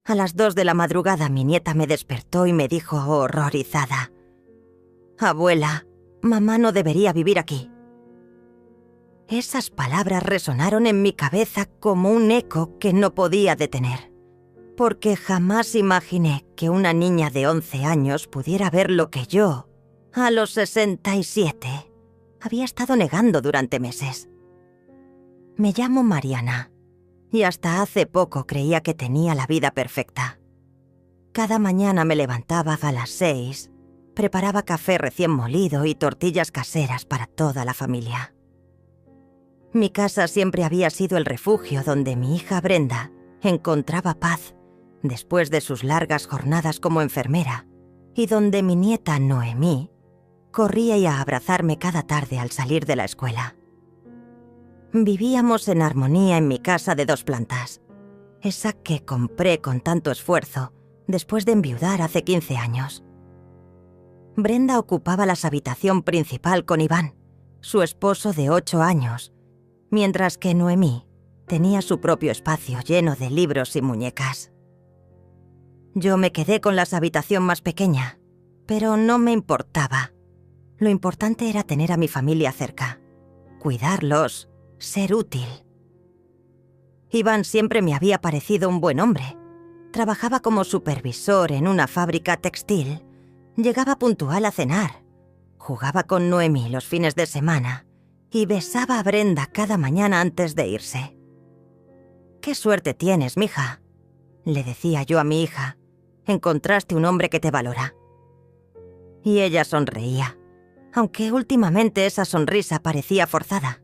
A las 2 de la madrugada mi nieta me despertó y me dijo horrorizada: «Abuela, mamá no debería vivir aquí». Esas palabras resonaron en mi cabeza como un eco que no podía detener, porque jamás imaginé que una niña de 11 años pudiera ver lo que yo, a los 67, había estado negando durante meses. Me llamo Mariana, y hasta hace poco creía que tenía la vida perfecta. Cada mañana me levantaba a las 6, preparaba café recién molido y tortillas caseras para toda la familia. Mi casa siempre había sido el refugio donde mi hija Brenda encontraba paz después de sus largas jornadas como enfermera, y donde mi nieta Noemí corría a abrazarme cada tarde al salir de la escuela. Vivíamos en armonía en mi casa de 2 plantas, esa que compré con tanto esfuerzo después de enviudar hace 15 años. Brenda ocupaba la habitación principal con Iván, su esposo de 8 años, mientras que Noemí tenía su propio espacio lleno de libros y muñecas. Yo me quedé con la habitación más pequeña, pero no me importaba. Lo importante era tener a mi familia cerca, cuidarlos, ser útil. Iván siempre me había parecido un buen hombre. Trabajaba como supervisor en una fábrica textil, llegaba puntual a cenar, jugaba con Noemí los fines de semana y besaba a Brenda cada mañana antes de irse. «Qué suerte tienes, mija», le decía yo a mi hija. «Encontraste un hombre que te valora». Y ella sonreía, aunque últimamente esa sonrisa parecía forzada.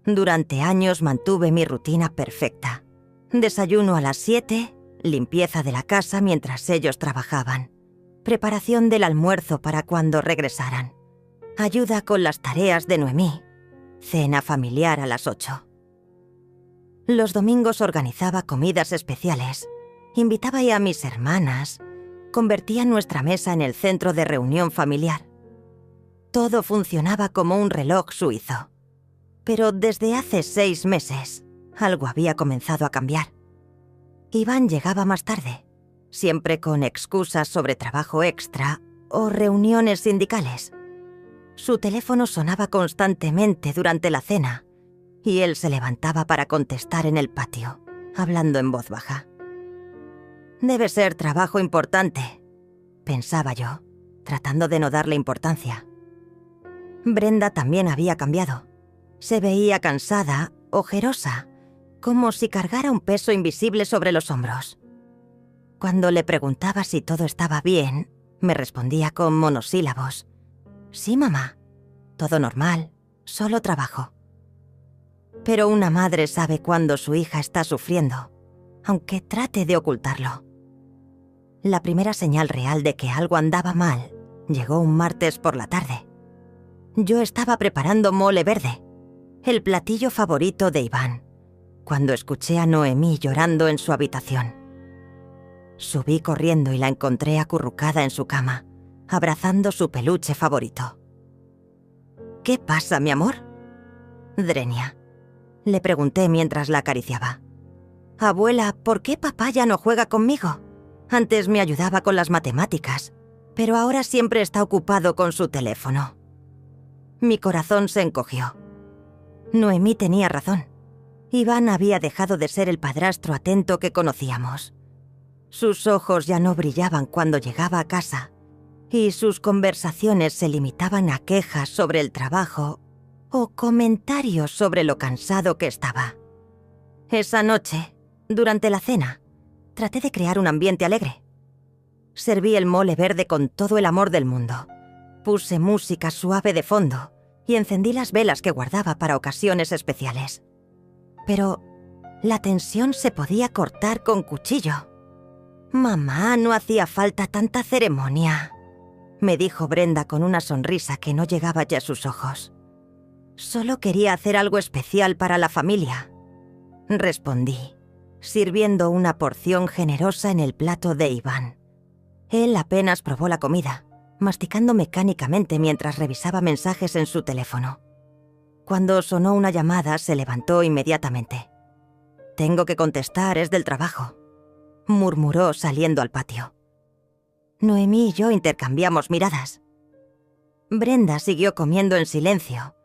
Durante años mantuve mi rutina perfecta. Desayuno a las 7, limpieza de la casa mientras ellos trabajaban, preparación del almuerzo para cuando regresaran, ayuda con las tareas de Noemí, cena familiar a las 8. Los domingos organizaba comidas especiales, invitaba a mis hermanas, convertía nuestra mesa en el centro de reunión familiar. Todo funcionaba como un reloj suizo. Pero desde hace 6 meses, algo había comenzado a cambiar. Iván llegaba más tarde, siempre con excusas sobre trabajo extra o reuniones sindicales. Su teléfono sonaba constantemente durante la cena y él se levantaba para contestar en el patio, hablando en voz baja. «Debe ser trabajo importante», pensaba yo, tratando de no darle importancia. Brenda también había cambiado. Se veía cansada, ojerosa, como si cargara un peso invisible sobre los hombros. Cuando le preguntaba si todo estaba bien, me respondía con monosílabos. «Sí, mamá. Todo normal. Solo trabajo». Pero una madre sabe cuando su hija está sufriendo, aunque trate de ocultarlo. La primera señal real de que algo andaba mal llegó un martes por la tarde. Yo estaba preparando mole verde, el platillo favorito de Iván, cuando escuché a Noemí llorando en su habitación. Subí corriendo y la encontré acurrucada en su cama, abrazando su peluche favorito. «¿Qué pasa, mi amor?», Drenia, le pregunté mientras la acariciaba. «Abuela, ¿por qué papá ya no juega conmigo? Antes me ayudaba con las matemáticas, pero ahora siempre está ocupado con su teléfono». Mi corazón se encogió. Noemí tenía razón. Iván había dejado de ser el padrastro atento que conocíamos. Sus ojos ya no brillaban cuando llegaba a casa, y sus conversaciones se limitaban a quejas sobre el trabajo o comentarios sobre lo cansado que estaba. Esa noche, durante la cena, traté de crear un ambiente alegre. Serví el mole verde con todo el amor del mundo. Puse música suave de fondo y encendí las velas que guardaba para ocasiones especiales. Pero la tensión se podía cortar con cuchillo. «Mamá, no hacía falta tanta ceremonia», me dijo Brenda con una sonrisa que no llegaba ya a sus ojos. «Solo quería hacer algo especial para la familia», respondí, sirviendo una porción generosa en el plato de Iván. Él apenas probó la comida, masticando mecánicamente mientras revisaba mensajes en su teléfono. Cuando sonó una llamada, se levantó inmediatamente. «Tengo que contestar, es del trabajo». murmuró saliendo al patio. Noemí y yo intercambiamos miradas. Brenda siguió comiendo en silencio,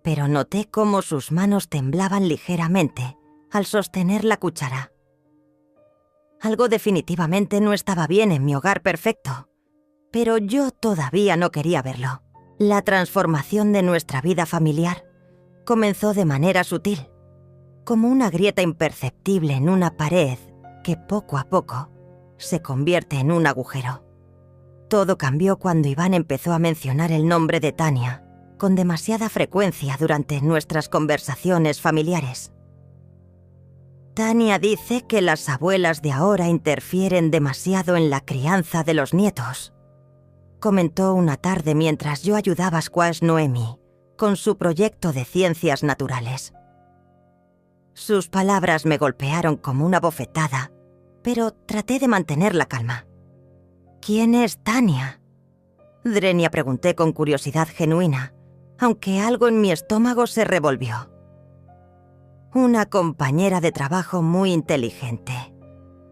pero noté cómo sus manos temblaban ligeramente al sostener la cuchara. Algo definitivamente no estaba bien en mi hogar perfecto, pero yo todavía no quería verlo. La transformación de nuestra vida familiar comenzó de manera sutil, como una grieta imperceptible en una pared que poco a poco se convierte en un agujero. Todo cambió cuando Iván empezó a mencionar el nombre de Tania con demasiada frecuencia durante nuestras conversaciones familiares. Tania dice que las abuelas de ahora interfieren demasiado en la crianza de los nietos, comentó una tarde mientras yo ayudaba a Squash Noemi con su proyecto de ciencias naturales. Sus palabras me golpearon como una bofetada, pero traté de mantener la calma. ¿Quién es Tania?, Drenia pregunté con curiosidad genuina, aunque algo en mi estómago se revolvió. Una compañera de trabajo muy inteligente.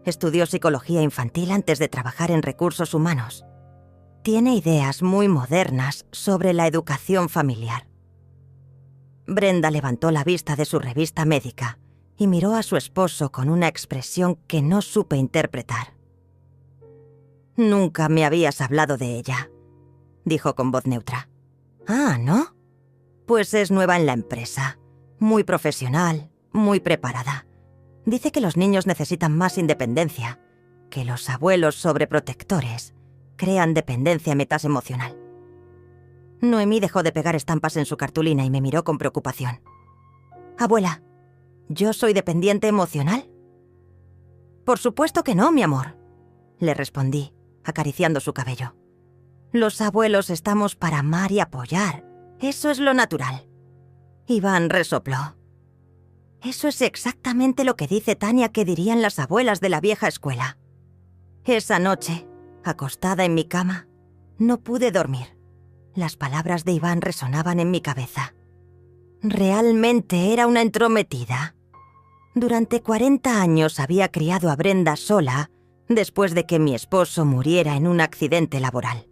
Estudió psicología infantil antes de trabajar en recursos humanos. Tiene ideas muy modernas sobre la educación familiar. Brenda levantó la vista de su revista médica y miró a su esposo con una expresión que no supe interpretar. «Nunca me habías hablado de ella», dijo con voz neutra. «Ah, ¿no? Pues es nueva en la empresa, muy profesional, muy preparada. Dice que los niños necesitan más independencia, que los abuelos sobreprotectores crean dependencia metasemocional». Noemí dejó de pegar estampas en su cartulina y me miró con preocupación. «Abuela, ¿yo soy dependiente emocional?» «Por supuesto que no, mi amor», le respondí, acariciando su cabello. «Los abuelos estamos para amar y apoyar. Eso es lo natural». Iván resopló. «Eso es exactamente lo que dice Tania que dirían las abuelas de la vieja escuela». Esa noche, acostada en mi cama, no pude dormir. Las palabras de Iván resonaban en mi cabeza. Realmente era una entrometida. Durante 40 años había criado a Brenda sola después de que mi esposo muriera en un accidente laboral.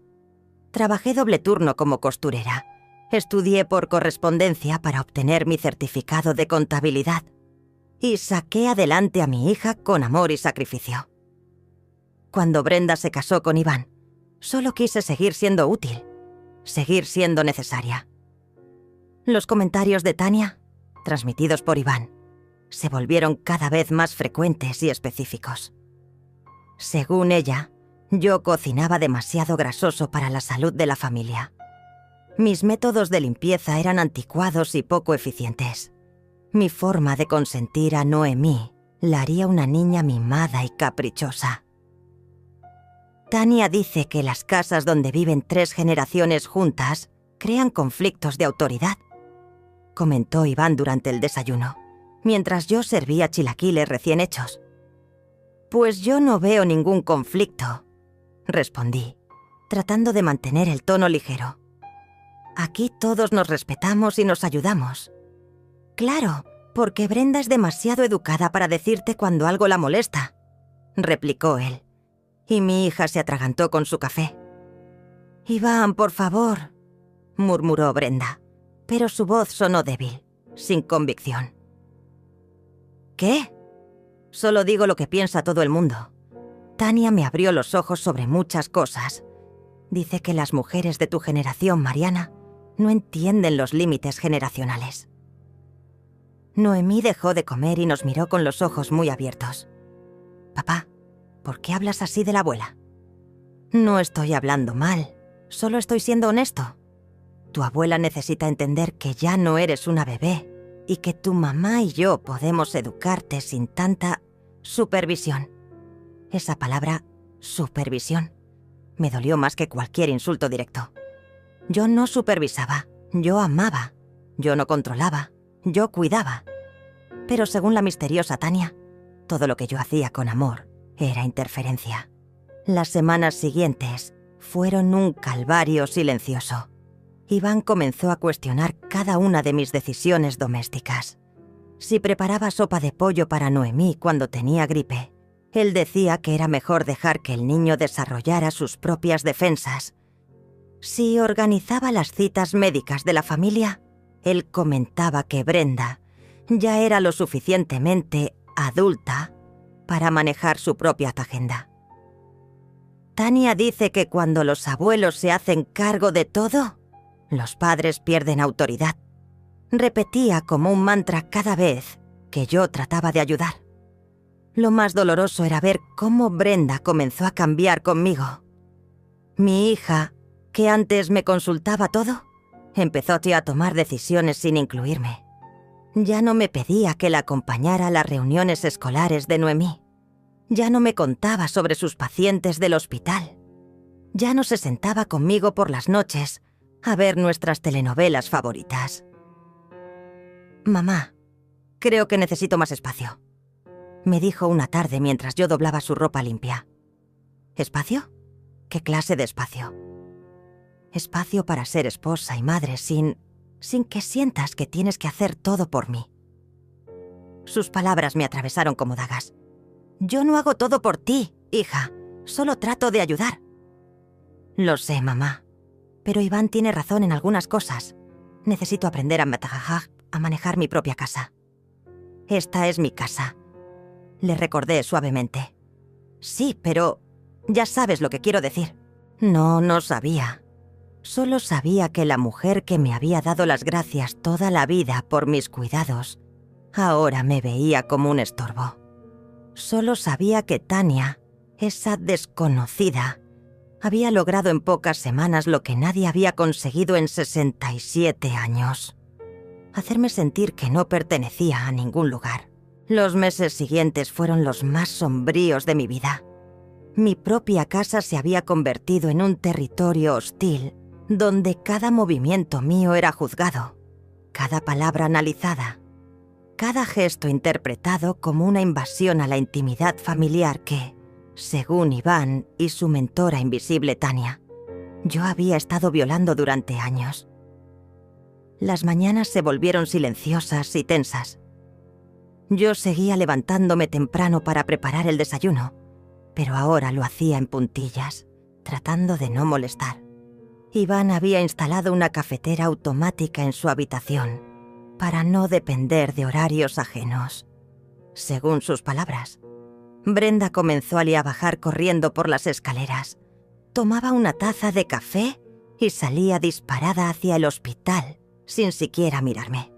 Trabajé doble turno como costurera. Estudié por correspondencia para obtener mi certificado de contabilidad y saqué adelante a mi hija con amor y sacrificio. Cuando Brenda se casó con Iván, solo quise seguir siendo útil, seguir siendo necesaria. Los comentarios de Tania, transmitidos por Iván, se volvieron cada vez más frecuentes y específicos. Según ella, yo cocinaba demasiado grasoso para la salud de la familia. Mis métodos de limpieza eran anticuados y poco eficientes. Mi forma de consentir a Noemí la haría una niña mimada y caprichosa. Tania dice que las casas donde viven 3 generaciones juntas crean conflictos de autoridad, comentó Iván durante el desayuno, mientras yo servía chilaquiles recién hechos. Pues yo no veo ningún conflicto, respondí, tratando de mantener el tono ligero. Aquí todos nos respetamos y nos ayudamos. Claro, porque Brenda es demasiado educada para decirte cuando algo la molesta, replicó él, y mi hija se atragantó con su café. Iván, por favor, murmuró Brenda, pero su voz sonó débil, sin convicción. ¿Qué? Solo digo lo que piensa todo el mundo. Tania me abrió los ojos sobre muchas cosas. Dice que las mujeres de tu generación, Mariana, no entienden los límites generacionales. Noemí dejó de comer y nos miró con los ojos muy abiertos. Papá, ¿por qué hablas así de la abuela? No estoy hablando mal, solo estoy siendo honesto. Tu abuela necesita entender que ya no eres una bebé y que tu mamá y yo podemos educarte sin tanta supervisión. Esa palabra, supervisión, me dolió más que cualquier insulto directo. Yo no supervisaba, yo amaba, yo no controlaba, yo cuidaba. Pero según la misteriosa Tania, todo lo que yo hacía con amor era interferencia. Las semanas siguientes fueron un calvario silencioso. Iván comenzó a cuestionar cada una de mis decisiones domésticas. Si preparaba sopa de pollo para Noemí cuando tenía gripe, Él decía que era mejor dejar que el niño desarrollara sus propias defensas. Si organizaba las citas médicas de la familia, él comentaba que Brenda ya era lo suficientemente adulta para manejar su propia agenda. Tania dice que cuando los abuelos se hacen cargo de todo, los padres pierden autoridad. Repetía como un mantra cada vez que yo trataba de ayudar. Lo más doloroso era ver cómo Brenda comenzó a cambiar conmigo. Mi hija, que antes me consultaba todo, empezó a tomar decisiones sin incluirme. Ya no me pedía que la acompañara a las reuniones escolares de Noemí. Ya no me contaba sobre sus pacientes del hospital. Ya no se sentaba conmigo por las noches a ver nuestras telenovelas favoritas. «Mamá, creo que necesito más espacio», me dijo una tarde mientras yo doblaba su ropa limpia. ¿Espacio? ¿Qué clase de espacio? Espacio para ser esposa y madre sin que sientas que tienes que hacer todo por mí. Sus palabras me atravesaron como dagas. Yo no hago todo por ti, hija. Solo trato de ayudar. Lo sé, mamá. Pero Iván tiene razón en algunas cosas. Necesito aprender a manejar mi propia casa. Esta es mi casa. Le recordé suavemente. Sí, pero ya sabes lo que quiero decir. No sabía. Solo sabía que la mujer que me había dado las gracias toda la vida por mis cuidados, ahora me veía como un estorbo. Solo sabía que Tania, esa desconocida, había logrado en pocas semanas lo que nadie había conseguido en 67 años. Hacerme sentir que no pertenecía a ningún lugar. Los meses siguientes fueron los más sombríos de mi vida. Mi propia casa se había convertido en un territorio hostil, donde cada movimiento mío era juzgado, cada palabra analizada, cada gesto interpretado como una invasión a la intimidad familiar que, según Iván y su mentora invisible Tania, yo había estado violando durante años. Las mañanas se volvieron silenciosas y tensas. Yo seguía levantándome temprano para preparar el desayuno, pero ahora lo hacía en puntillas, tratando de no molestar. Iván había instalado una cafetera automática en su habitación para no depender de horarios ajenos. Según sus palabras, Brenda comenzó a bajar corriendo por las escaleras. Tomaba una taza de café y salía disparada hacia el hospital, sin siquiera mirarme.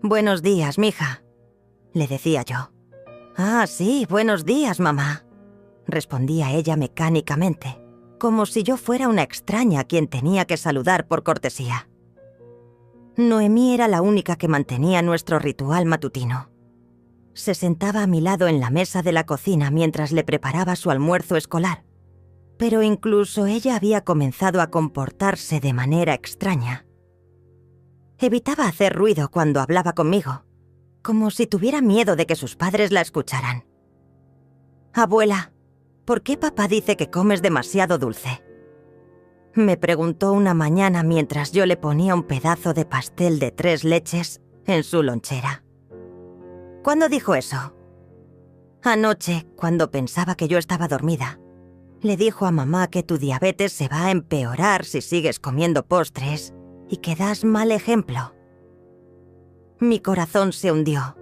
«Buenos días, mija», le decía yo. «Ah, sí, buenos días, mamá», respondía ella mecánicamente, como si yo fuera una extraña a quien tenía que saludar por cortesía. Noemí era la única que mantenía nuestro ritual matutino. Se sentaba a mi lado en la mesa de la cocina mientras le preparaba su almuerzo escolar, pero incluso ella había comenzado a comportarse de manera extraña. Evitaba hacer ruido cuando hablaba conmigo, como si tuviera miedo de que sus padres la escucharan. «Abuela, ¿por qué papá dice que comes demasiado dulce?», me preguntó una mañana mientras yo le ponía un pedazo de pastel de 3 leches en su lonchera. «¿Cuándo dijo eso?». «Anoche, cuando pensaba que yo estaba dormida. Le dijo a mamá que tu diabetes se va a empeorar si sigues comiendo postres y que das mal ejemplo». Mi corazón se hundió.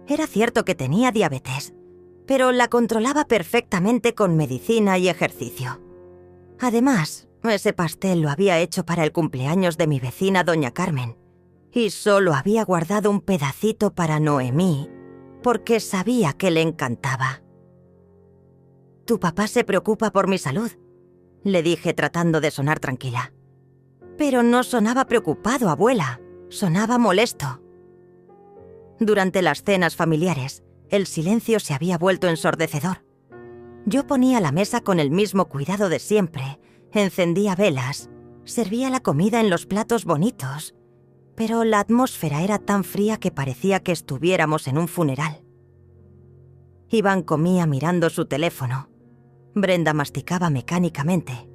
Era cierto que tenía diabetes, pero la controlaba perfectamente con medicina y ejercicio. Además, ese pastel lo había hecho para el cumpleaños de mi vecina doña Carmen, y solo había guardado un pedacito para Noemí, porque sabía que le encantaba. «Tu papá se preocupa por mi salud», le dije tratando de sonar tranquila. Pero no sonaba preocupado, abuela, sonaba molesto. Durante las cenas familiares, el silencio se había vuelto ensordecedor. Yo ponía la mesa con el mismo cuidado de siempre, encendía velas, servía la comida en los platos bonitos, pero la atmósfera era tan fría que parecía que estuviéramos en un funeral. Iván comía mirando su teléfono, Brenda masticaba mecánicamente,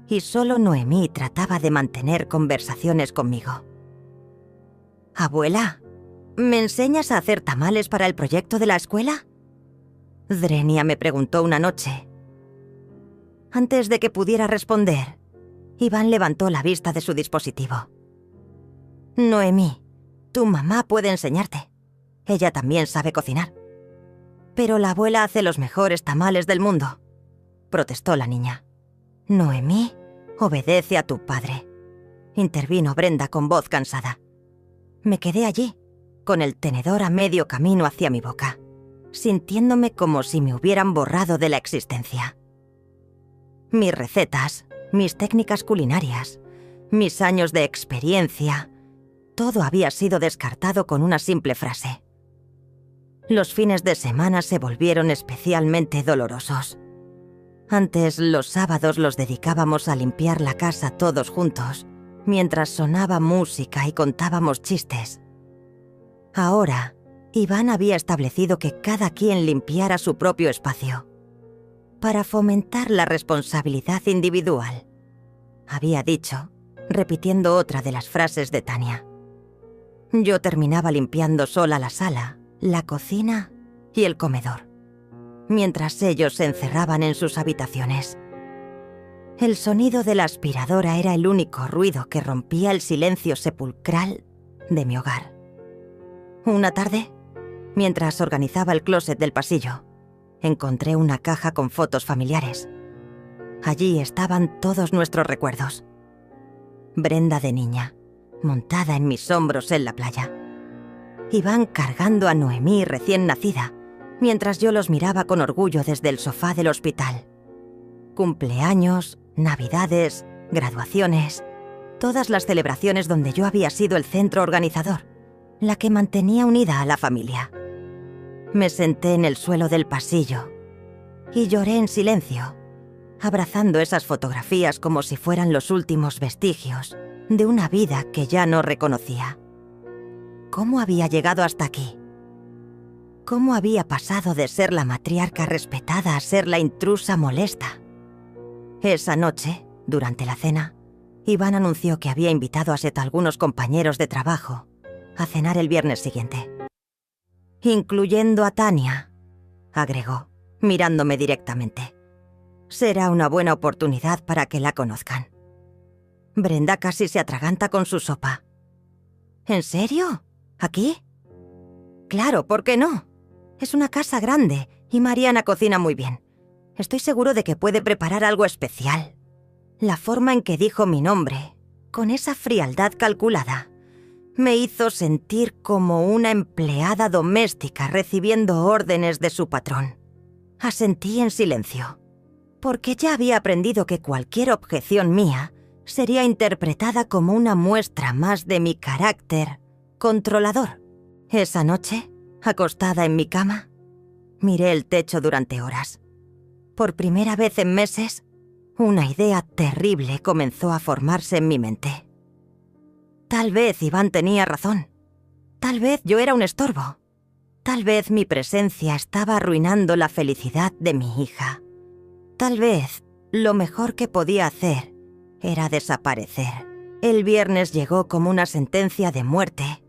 y solo Noemí trataba de mantener conversaciones conmigo. «Abuela, ¿me enseñas a hacer tamales para el proyecto de la escuela?». Drenia me preguntó una noche. Antes de que pudiera responder, Iván levantó la vista de su dispositivo. Noemí, tu mamá puede enseñarte. Ella también sabe cocinar. Pero la abuela hace los mejores tamales del mundo, protestó la niña. Noemí, obedece a tu padre, intervino Brenda con voz cansada. Me quedé allí, con el tenedor a medio camino hacia mi boca, sintiéndome como si me hubieran borrado de la existencia. Mis recetas, mis técnicas culinarias, mis años de experiencia, todo había sido descartado con una simple frase. Los fines de semana se volvieron especialmente dolorosos. Antes, los sábados los dedicábamos a limpiar la casa todos juntos, mientras sonaba música y contábamos chistes. Ahora, Iván había establecido que cada quien limpiara su propio espacio, para fomentar la responsabilidad individual, había dicho, repitiendo otra de las frases de Tania. Yo terminaba limpiando sola la sala, la cocina y el comedor, mientras ellos se encerraban en sus habitaciones. El sonido de la aspiradora era el único ruido que rompía el silencio sepulcral de mi hogar. Una tarde, mientras organizaba el closet del pasillo, encontré una caja con fotos familiares. Allí estaban todos nuestros recuerdos. Brenda de niña, montada en mis hombros en la playa. Iván cargando a Noemí recién nacida, mientras yo los miraba con orgullo desde el sofá del hospital. Cumpleaños, navidades, graduaciones, todas las celebraciones donde yo había sido el centro organizador, la que mantenía unida a la familia. Me senté en el suelo del pasillo y lloré en silencio, abrazando esas fotografías como si fueran los últimos vestigios de una vida que ya no reconocía. ¿Cómo había llegado hasta aquí? ¿Cómo había pasado de ser la matriarca respetada a ser la intrusa molesta? Esa noche, durante la cena, Iván anunció que había invitado a algunos compañeros de trabajo a cenar el viernes siguiente. Incluyendo a Tania, agregó, mirándome directamente. Será una buena oportunidad para que la conozcan. Brenda casi se atraganta con su sopa. ¿En serio? ¿Aquí? Claro, ¿por qué no? Es una casa grande y Mariana cocina muy bien. Estoy seguro de que puede preparar algo especial. La forma en que dijo mi nombre, con esa frialdad calculada, me hizo sentir como una empleada doméstica recibiendo órdenes de su patrón. Asentí en silencio, porque ya había aprendido que cualquier objeción mía sería interpretada como una muestra más de mi carácter controlador. Esa noche, acostada en mi cama, miré el techo durante horas. Por primera vez en meses, una idea terrible comenzó a formarse en mi mente. Tal vez Iván tenía razón. Tal vez yo era un estorbo. Tal vez mi presencia estaba arruinando la felicidad de mi hija. Tal vez lo mejor que podía hacer era desaparecer. El viernes llegó como una sentencia de muerte.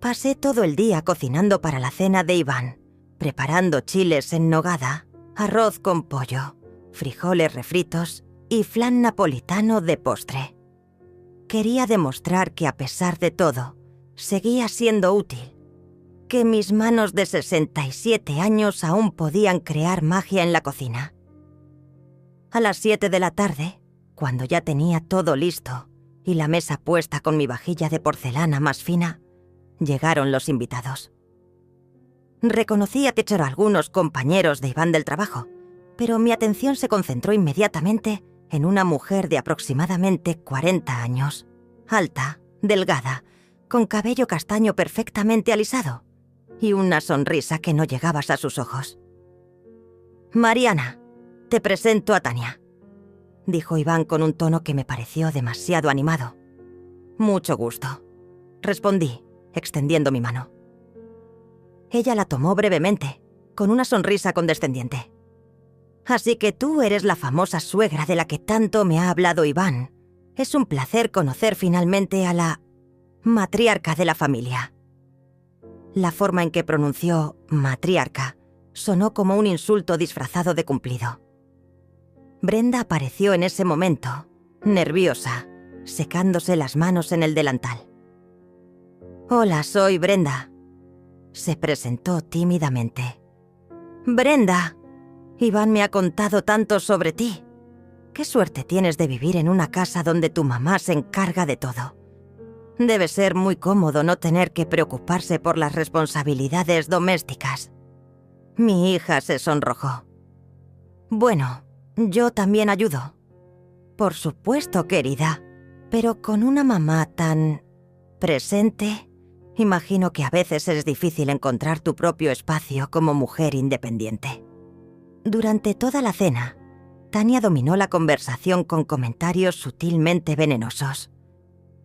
Pasé todo el día cocinando para la cena de Iván, preparando chiles en nogada, arroz con pollo, frijoles refritos y flan napolitano de postre. Quería demostrar que a pesar de todo, seguía siendo útil, que mis manos de 67 años aún podían crear magia en la cocina. A las 7 de la tarde, cuando ya tenía todo listo y la mesa puesta con mi vajilla de porcelana más fina, llegaron los invitados. Reconocí a algunos compañeros de Iván del trabajo, pero mi atención se concentró inmediatamente en una mujer de aproximadamente 40 años, alta, delgada, con cabello castaño perfectamente alisado y una sonrisa que no llegaba a sus ojos. «Mariana, te presento a Tania», dijo Iván con un tono que me pareció demasiado animado. «Mucho gusto», respondí, extendiendo mi mano. Ella la tomó brevemente, con una sonrisa condescendiente. «Así que tú eres la famosa suegra de la que tanto me ha hablado Iván. Es un placer conocer finalmente a la matriarca de la familia». La forma en que pronunció matriarca sonó como un insulto disfrazado de cumplido. Brenda apareció en ese momento, nerviosa, secándose las manos en el delantal. «Hola, soy Brenda», se presentó tímidamente. «Brenda, Iván me ha contado tanto sobre ti. Qué suerte tienes de vivir en una casa donde tu mamá se encarga de todo. Debe ser muy cómodo no tener que preocuparse por las responsabilidades domésticas». Mi hija se sonrojó. «Bueno, yo también ayudo». «Por supuesto, querida, pero con una mamá tan presente, imagino que a veces es difícil encontrar tu propio espacio como mujer independiente». Durante toda la cena, Tania dominó la conversación con comentarios sutilmente venenosos.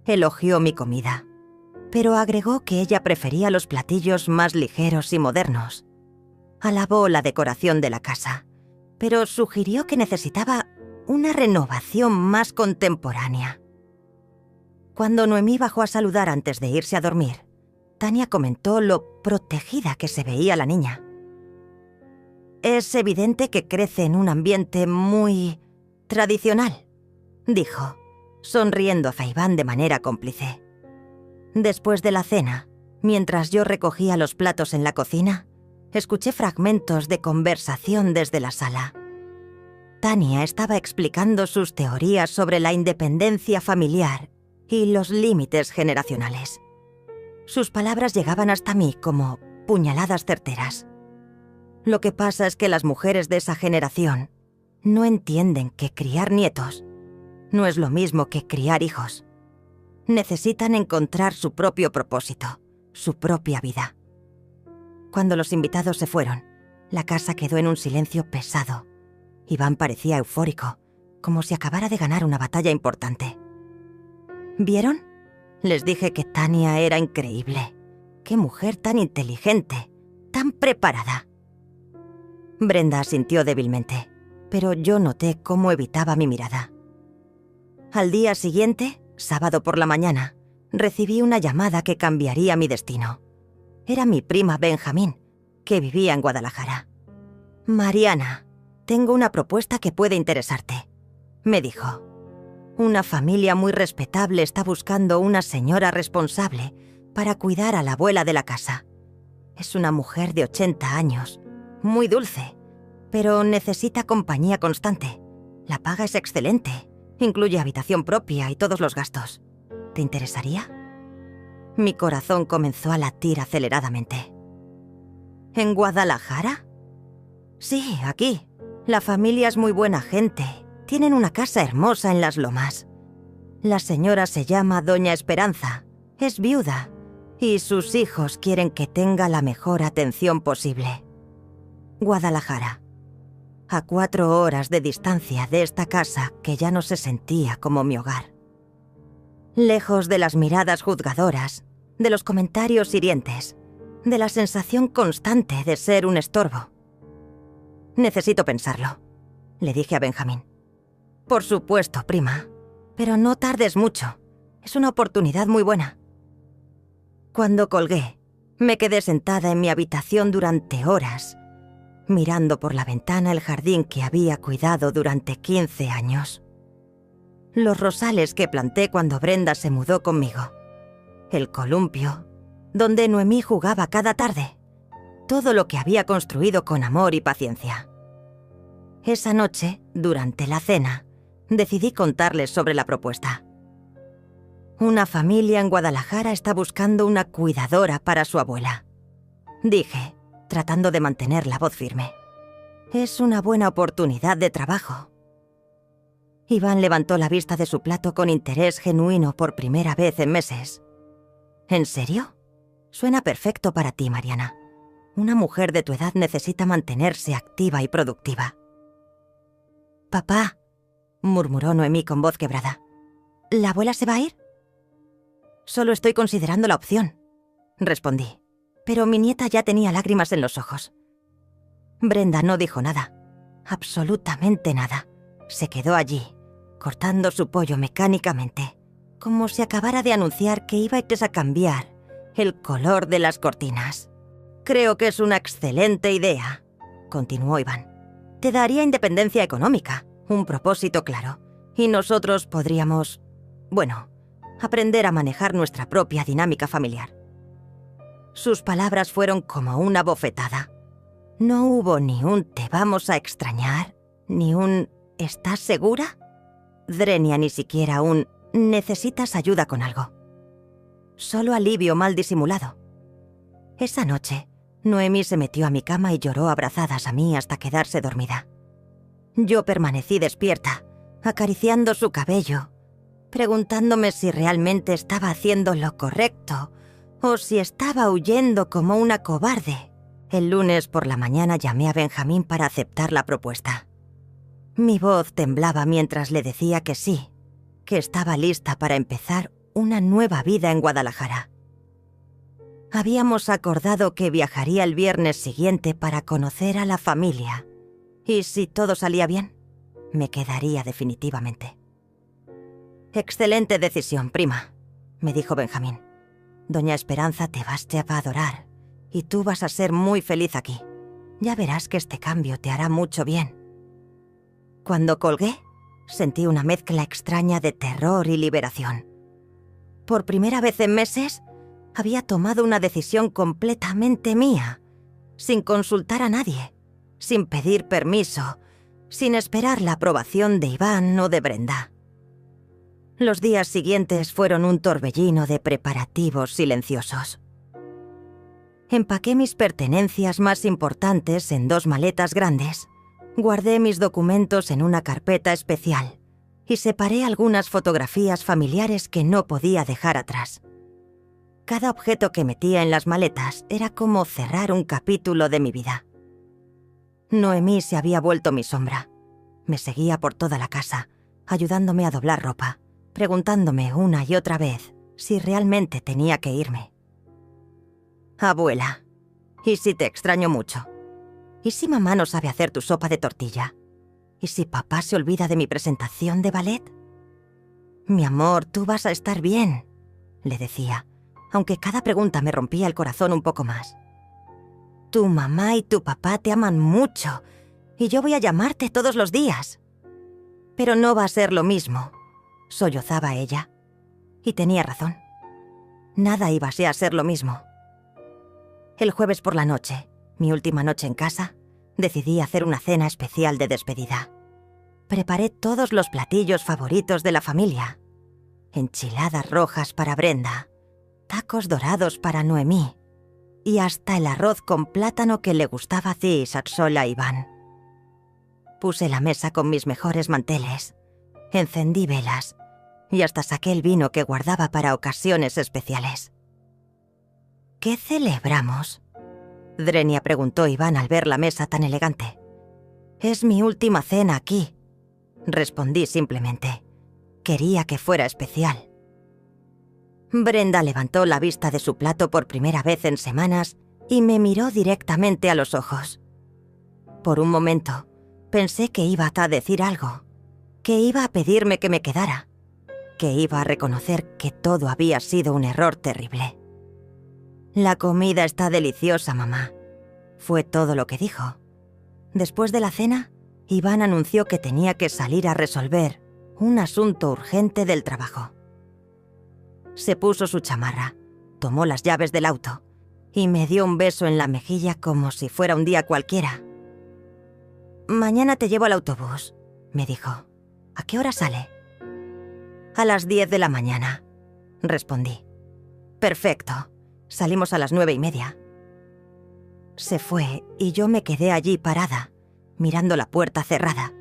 Elogió mi comida, pero agregó que ella prefería los platillos más ligeros y modernos. Alabó la decoración de la casa, pero sugirió que necesitaba una renovación más contemporánea. Cuando Noemí bajó a saludar antes de irse a dormir, Tania comentó lo protegida que se veía la niña. «Es evidente que crece en un ambiente muy tradicional», dijo, sonriendo hacia Iván de manera cómplice. Después de la cena, mientras yo recogía los platos en la cocina, escuché fragmentos de conversación desde la sala. Tania estaba explicando sus teorías sobre la independencia familiar y los límites generacionales. Sus palabras llegaban hasta mí como puñaladas certeras. Lo que pasa es que las mujeres de esa generación no entienden que criar nietos no es lo mismo que criar hijos. Necesitan encontrar su propio propósito, su propia vida. Cuando los invitados se fueron, la casa quedó en un silencio pesado. Iván parecía eufórico, como si acabara de ganar una batalla importante. ¿Vieron? Les dije que Tania era increíble. ¡Qué mujer tan inteligente! ¡Tan preparada! Brenda asintió débilmente, pero yo noté cómo evitaba mi mirada. Al día siguiente, sábado por la mañana, recibí una llamada que cambiaría mi destino. Era mi prima Benjamín, que vivía en Guadalajara. «Mariana, tengo una propuesta que puede interesarte», me dijo. «Una familia muy respetable está buscando una señora responsable para cuidar a la abuela de la casa. Es una mujer de 80 años, muy dulce, pero necesita compañía constante. La paga es excelente, incluye habitación propia y todos los gastos. ¿Te interesaría?» Mi corazón comenzó a latir aceleradamente. ¿En Guadalajara? Sí, aquí. La familia es muy buena gente. Tienen una casa hermosa en las Lomas. La señora se llama Doña Esperanza. Es viuda. Y sus hijos quieren que tenga la mejor atención posible. Guadalajara. A 4 horas de distancia de esta casa que ya no se sentía como mi hogar. Lejos de las miradas juzgadoras, de los comentarios hirientes, de la sensación constante de ser un estorbo. «Necesito pensarlo», le dije a Benjamín. «Por supuesto, prima, pero no tardes mucho. Es una oportunidad muy buena». Cuando colgué, me quedé sentada en mi habitación durante horas, mirando por la ventana el jardín que había cuidado durante 15 años. Los rosales que planté cuando Brenda se mudó conmigo. El columpio, donde Noemí jugaba cada tarde. Todo lo que había construido con amor y paciencia. Esa noche, durante la cena, decidí contarles sobre la propuesta. «Una familia en Guadalajara está buscando una cuidadora para su abuela», dije, tratando de mantener la voz firme. «Es una buena oportunidad de trabajo». Iván levantó la vista de su plato con interés genuino por primera vez en meses. «¿En serio? Suena perfecto para ti, Mariana. Una mujer de tu edad necesita mantenerse activa y productiva». «Papá», murmuró Noemí con voz quebrada, ¿la abuela se va a ir?» «Solo estoy considerando la opción», respondí, pero mi nieta ya tenía lágrimas en los ojos. Brenda no dijo nada, absolutamente nada. Se quedó allí, cortando su pollo mecánicamente, como si acabara de anunciar que iba a cambiar el color de las cortinas. «Creo que es una excelente idea», continuó Iván. Te daría independencia económica, un propósito claro, y nosotros podríamos, aprender a manejar nuestra propia dinámica familiar. Sus palabras fueron como una bofetada. No hubo ni un «te vamos a extrañar», ni un «¿estás segura?». Drenia ni siquiera un «¿necesitas ayuda con algo?». Solo alivio mal disimulado. Esa noche, Noemí se metió a mi cama y lloró abrazadas a mí hasta quedarse dormida. Yo permanecí despierta, acariciando su cabello, preguntándome si realmente estaba haciendo lo correcto o si estaba huyendo como una cobarde. El lunes por la mañana llamé a Benjamín para aceptar la propuesta. Mi voz temblaba mientras le decía que sí, que estaba lista para empezar una nueva vida en Guadalajara. Habíamos acordado que viajaría el viernes siguiente para conocer a la familia, y si todo salía bien, me quedaría definitivamente. «Excelente decisión, prima», me dijo Benjamín. «Doña Esperanza te va a adorar, y tú vas a ser muy feliz aquí. Ya verás que este cambio te hará mucho bien». Cuando colgué, sentí una mezcla extraña de terror y liberación. Por primera vez en meses, había tomado una decisión completamente mía, sin consultar a nadie, sin pedir permiso, sin esperar la aprobación de Iván o de Brenda. Los días siguientes fueron un torbellino de preparativos silenciosos. Empaqué mis pertenencias más importantes en 2 maletas grandes, guardé mis documentos en una carpeta especial y separé algunas fotografías familiares que no podía dejar atrás. Cada objeto que metía en las maletas era como cerrar un capítulo de mi vida. Noemí se había vuelto mi sombra. Me seguía por toda la casa, ayudándome a doblar ropa, preguntándome una y otra vez si realmente tenía que irme. «Abuela, ¿y si te extraño mucho? ¿Y si mamá no sabe hacer tu sopa de tortilla? ¿Y si papá se olvida de mi presentación de ballet? Mi amor, tú vas a estar bien», le decía, aunque cada pregunta me rompía el corazón un poco más. «Tu mamá y tu papá te aman mucho, y yo voy a llamarte todos los días». «Pero no va a ser lo mismo», sollozaba ella. Y tenía razón. Nada iba a ser lo mismo. El jueves por la noche, mi última noche en casa, decidí hacer una cena especial de despedida. Preparé todos los platillos favoritos de la familia. Enchiladas rojas para Brenda, tacos dorados para Noemí y hasta el arroz con plátano que le gustaba a Iván. Puse la mesa con mis mejores manteles, encendí velas y hasta saqué el vino que guardaba para ocasiones especiales. «¿Qué celebramos?», Drenia preguntó Iván al ver la mesa tan elegante. «Es mi última cena aquí», respondí simplemente. Quería que fuera especial. Brenda levantó la vista de su plato por primera vez en semanas y me miró directamente a los ojos. Por un momento, pensé que iba a decir algo, que iba a pedirme que me quedara, que iba a reconocer que todo había sido un error terrible. «La comida está deliciosa, mamá», fue todo lo que dijo. Después de la cena, Iván anunció que tenía que salir a resolver un asunto urgente del trabajo. Se puso su chamarra, tomó las llaves del auto y me dio un beso en la mejilla como si fuera un día cualquiera. «Mañana te llevo al autobús», me dijo. «¿A qué hora sale?». «A las 10 de la mañana», respondí. «Perfecto. Salimos a las 9:30». Se fue y yo me quedé allí parada, mirando la puerta cerrada,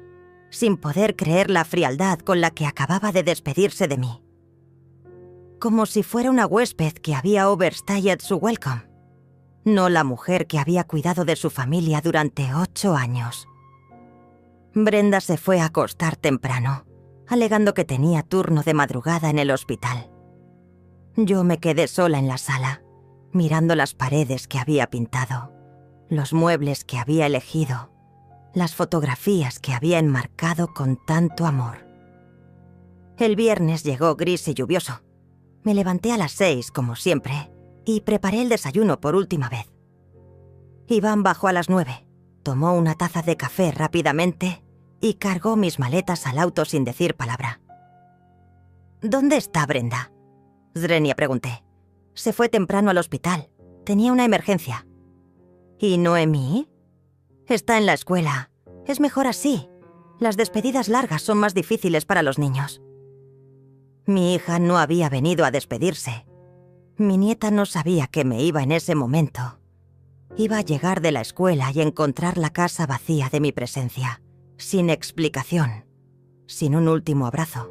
sin poder creer la frialdad con la que acababa de despedirse de mí. Como si fuera una huésped que había overstayed su welcome, no la mujer que había cuidado de su familia durante 8 años. Brenda se fue a acostar temprano, alegando que tenía turno de madrugada en el hospital. Yo me quedé sola en la sala, mirando las paredes que había pintado, los muebles que había elegido, las fotografías que había enmarcado con tanto amor. El viernes llegó gris y lluvioso. Me levanté a las 6, como siempre, y preparé el desayuno por última vez. Iván bajó a las 9. Tomó una taza de café rápidamente y cargó mis maletas al auto sin decir palabra. ¿Dónde está Brenda? Zrenia, pregunté. Se fue temprano al hospital. Tenía una emergencia. ¿Y Noemí? Está en la escuela. Es mejor así. Las despedidas largas son más difíciles para los niños. Mi hija no había venido a despedirse. Mi nieta no sabía que me iba en ese momento. Iba a llegar de la escuela y encontrar la casa vacía de mi presencia, sin explicación, sin un último abrazo.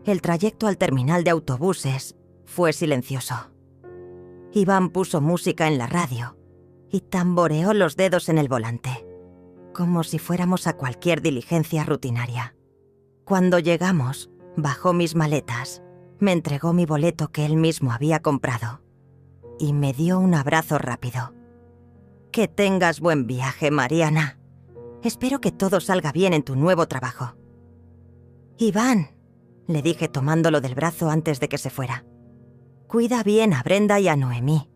El trayecto al terminal de autobuses fue silencioso. Iván puso música en la radio y tamboreó los dedos en el volante, como si fuéramos a cualquier diligencia rutinaria. Cuando llegamos, bajó mis maletas, me entregó mi boleto que él mismo había comprado y me dio un abrazo rápido. Que tengas buen viaje, Mariana. Espero que todo salga bien en tu nuevo trabajo. Iván, le dije tomándolo del brazo antes de que se fuera. Cuida bien a Brenda y a Noemí.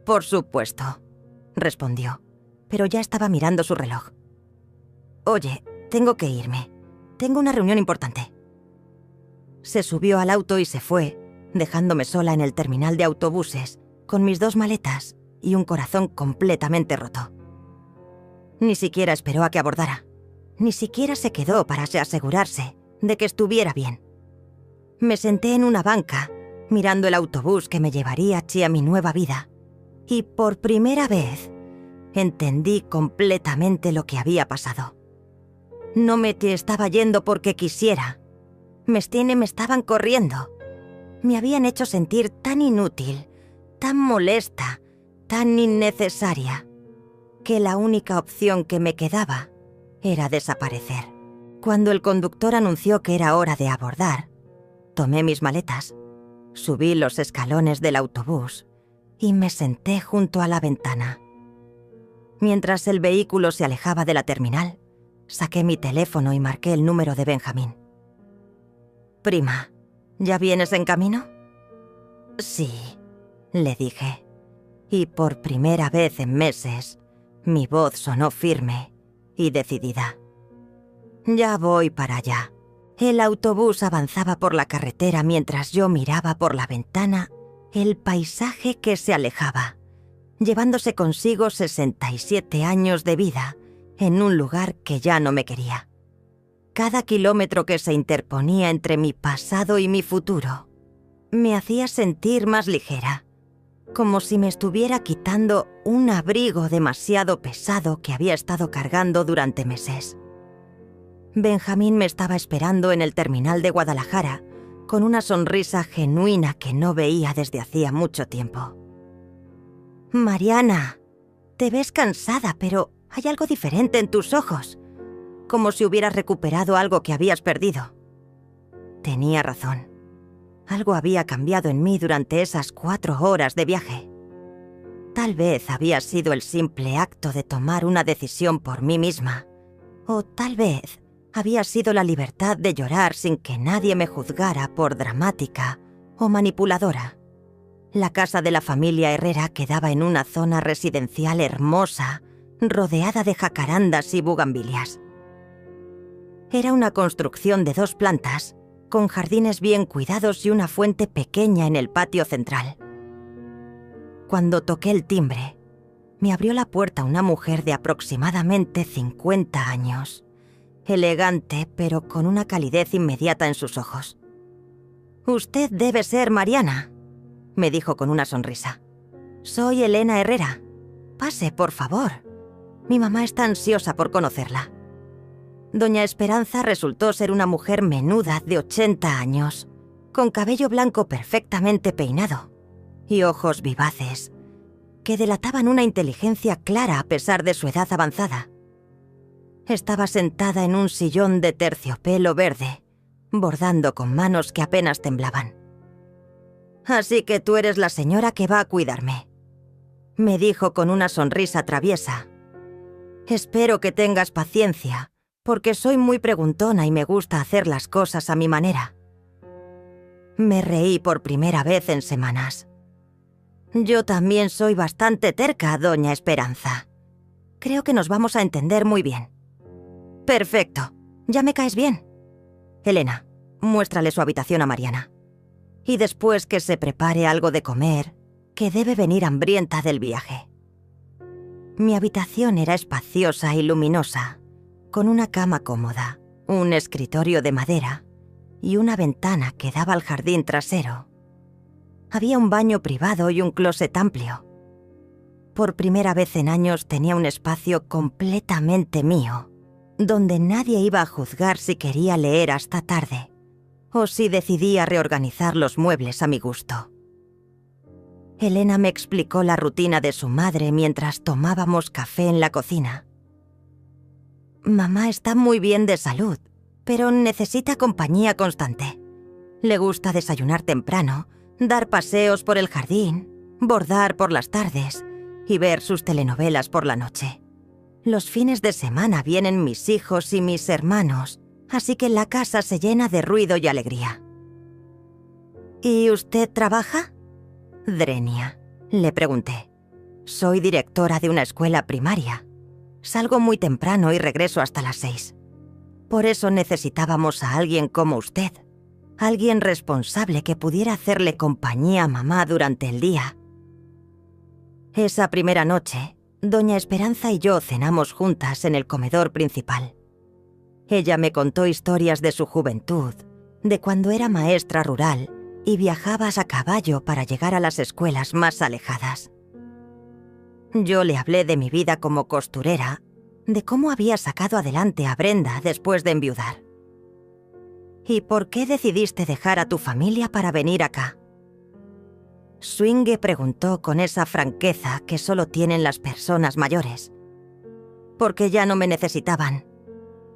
Por supuesto, respondió, pero ya estaba mirando su reloj. Oye, tengo que irme. Tengo una reunión importante. Se subió al auto y se fue, dejándome sola en el terminal de autobuses, con mis 2 maletas y un corazón completamente roto. Ni siquiera esperó a que abordara. Ni siquiera se quedó para asegurarse de que estuviera bien. Me senté en una banca, mirando el autobús que me llevaría hacia mi nueva vida, y por primera vez entendí completamente lo que había pasado. No me estaba yendo porque quisiera. Me estaban corriendo. Me habían hecho sentir tan inútil, tan molesta, tan innecesaria, que la única opción que me quedaba era desaparecer. Cuando el conductor anunció que era hora de abordar, tomé mis maletas, subí los escalones del autobús y me senté junto a la ventana. Mientras el vehículo se alejaba de la terminal, saqué mi teléfono y marqué el número de Benjamín. «Prima, ¿ya vienes en camino?» «Sí», le dije, y por primera vez en meses, mi voz sonó firme y decidida. «Ya voy para allá». El autobús avanzaba por la carretera mientras yo miraba por la ventana el paisaje que se alejaba, llevándose consigo 67 años de vida en un lugar que ya no me quería. Cada kilómetro que se interponía entre mi pasado y mi futuro me hacía sentir más ligera, como si me estuviera quitando un abrigo demasiado pesado que había estado cargando durante meses. Benjamín me estaba esperando en el terminal de Guadalajara, con una sonrisa genuina que no veía desde hacía mucho tiempo. «Mariana, te ves cansada, pero hay algo diferente en tus ojos, como si hubieras recuperado algo que habías perdido». Tenía razón. Algo había cambiado en mí durante esas 4 horas de viaje. Tal vez había sido el simple acto de tomar una decisión por mí misma, o tal vez había sido la libertad de llorar sin que nadie me juzgara por dramática o manipuladora. La casa de la familia Herrera quedaba en una zona residencial hermosa, rodeada de jacarandas y bugambilias. Era una construcción de 2 plantas, con jardines bien cuidados y una fuente pequeña en el patio central. Cuando toqué el timbre, me abrió la puerta una mujer de aproximadamente 50 años, elegante pero con una calidez inmediata en sus ojos. «Usted debe ser Mariana», me dijo con una sonrisa. «Soy Elena Herrera. Pase, por favor. Mi mamá está ansiosa por conocerla». Doña Esperanza resultó ser una mujer menuda de 80 años, con cabello blanco perfectamente peinado y ojos vivaces, que delataban una inteligencia clara a pesar de su edad avanzada. Estaba sentada en un sillón de terciopelo verde, bordando con manos que apenas temblaban. «Así que tú eres la señora que va a cuidarme», me dijo con una sonrisa traviesa. «Espero que tengas paciencia, porque soy muy preguntona y me gusta hacer las cosas a mi manera». Me reí por primera vez en semanas. «Yo también soy bastante terca, doña Esperanza». Creo que nos vamos a entender muy bien. Perfecto. Ya me caes bien. Elena, muéstrale su habitación a Mariana. Y después que se prepare algo de comer, que debe venir hambrienta del viaje. Mi habitación era espaciosa y luminosa, con una cama cómoda, un escritorio de madera y una ventana que daba al jardín trasero. Había un baño privado y un closet amplio. Por primera vez en años tenía un espacio completamente mío, donde nadie iba a juzgar si quería leer hasta tarde o si decidía reorganizar los muebles a mi gusto. Elena me explicó la rutina de su madre mientras tomábamos café en la cocina. Mamá está muy bien de salud, pero necesita compañía constante. Le gusta desayunar temprano, dar paseos por el jardín, bordar por las tardes y ver sus telenovelas por la noche. Los fines de semana vienen mis hijos y mis hermanos, así que la casa se llena de ruido y alegría. ¿Y usted trabaja? Drenia, le pregunté. Soy directora de una escuela primaria. Salgo muy temprano y regreso hasta las 6. Por eso necesitábamos a alguien como usted. Alguien responsable que pudiera hacerle compañía a mamá durante el día. Esa primera noche, doña Esperanza y yo cenamos juntas en el comedor principal. Ella me contó historias de su juventud, de cuando era maestra rural y viajabas a caballo para llegar a las escuelas más alejadas. Yo le hablé de mi vida como costurera, de cómo había sacado adelante a Brenda después de enviudar. ¿Y por qué decidiste dejar a tu familia para venir acá? Swinge preguntó con esa franqueza que solo tienen las personas mayores. Porque ya no me necesitaban,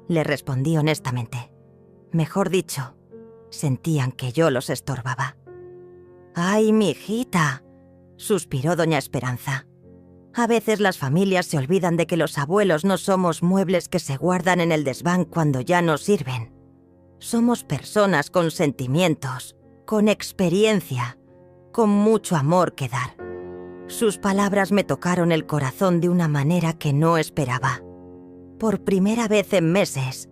le respondí honestamente. Mejor dicho, sentían que yo los estorbaba. ¡Ay, mi hijita!, suspiró doña Esperanza. A veces las familias se olvidan de que los abuelos no somos muebles que se guardan en el desván cuando ya no sirven. Somos personas con sentimientos, con experiencia, con mucho amor que dar. Sus palabras me tocaron el corazón de una manera que no esperaba. Por primera vez en meses,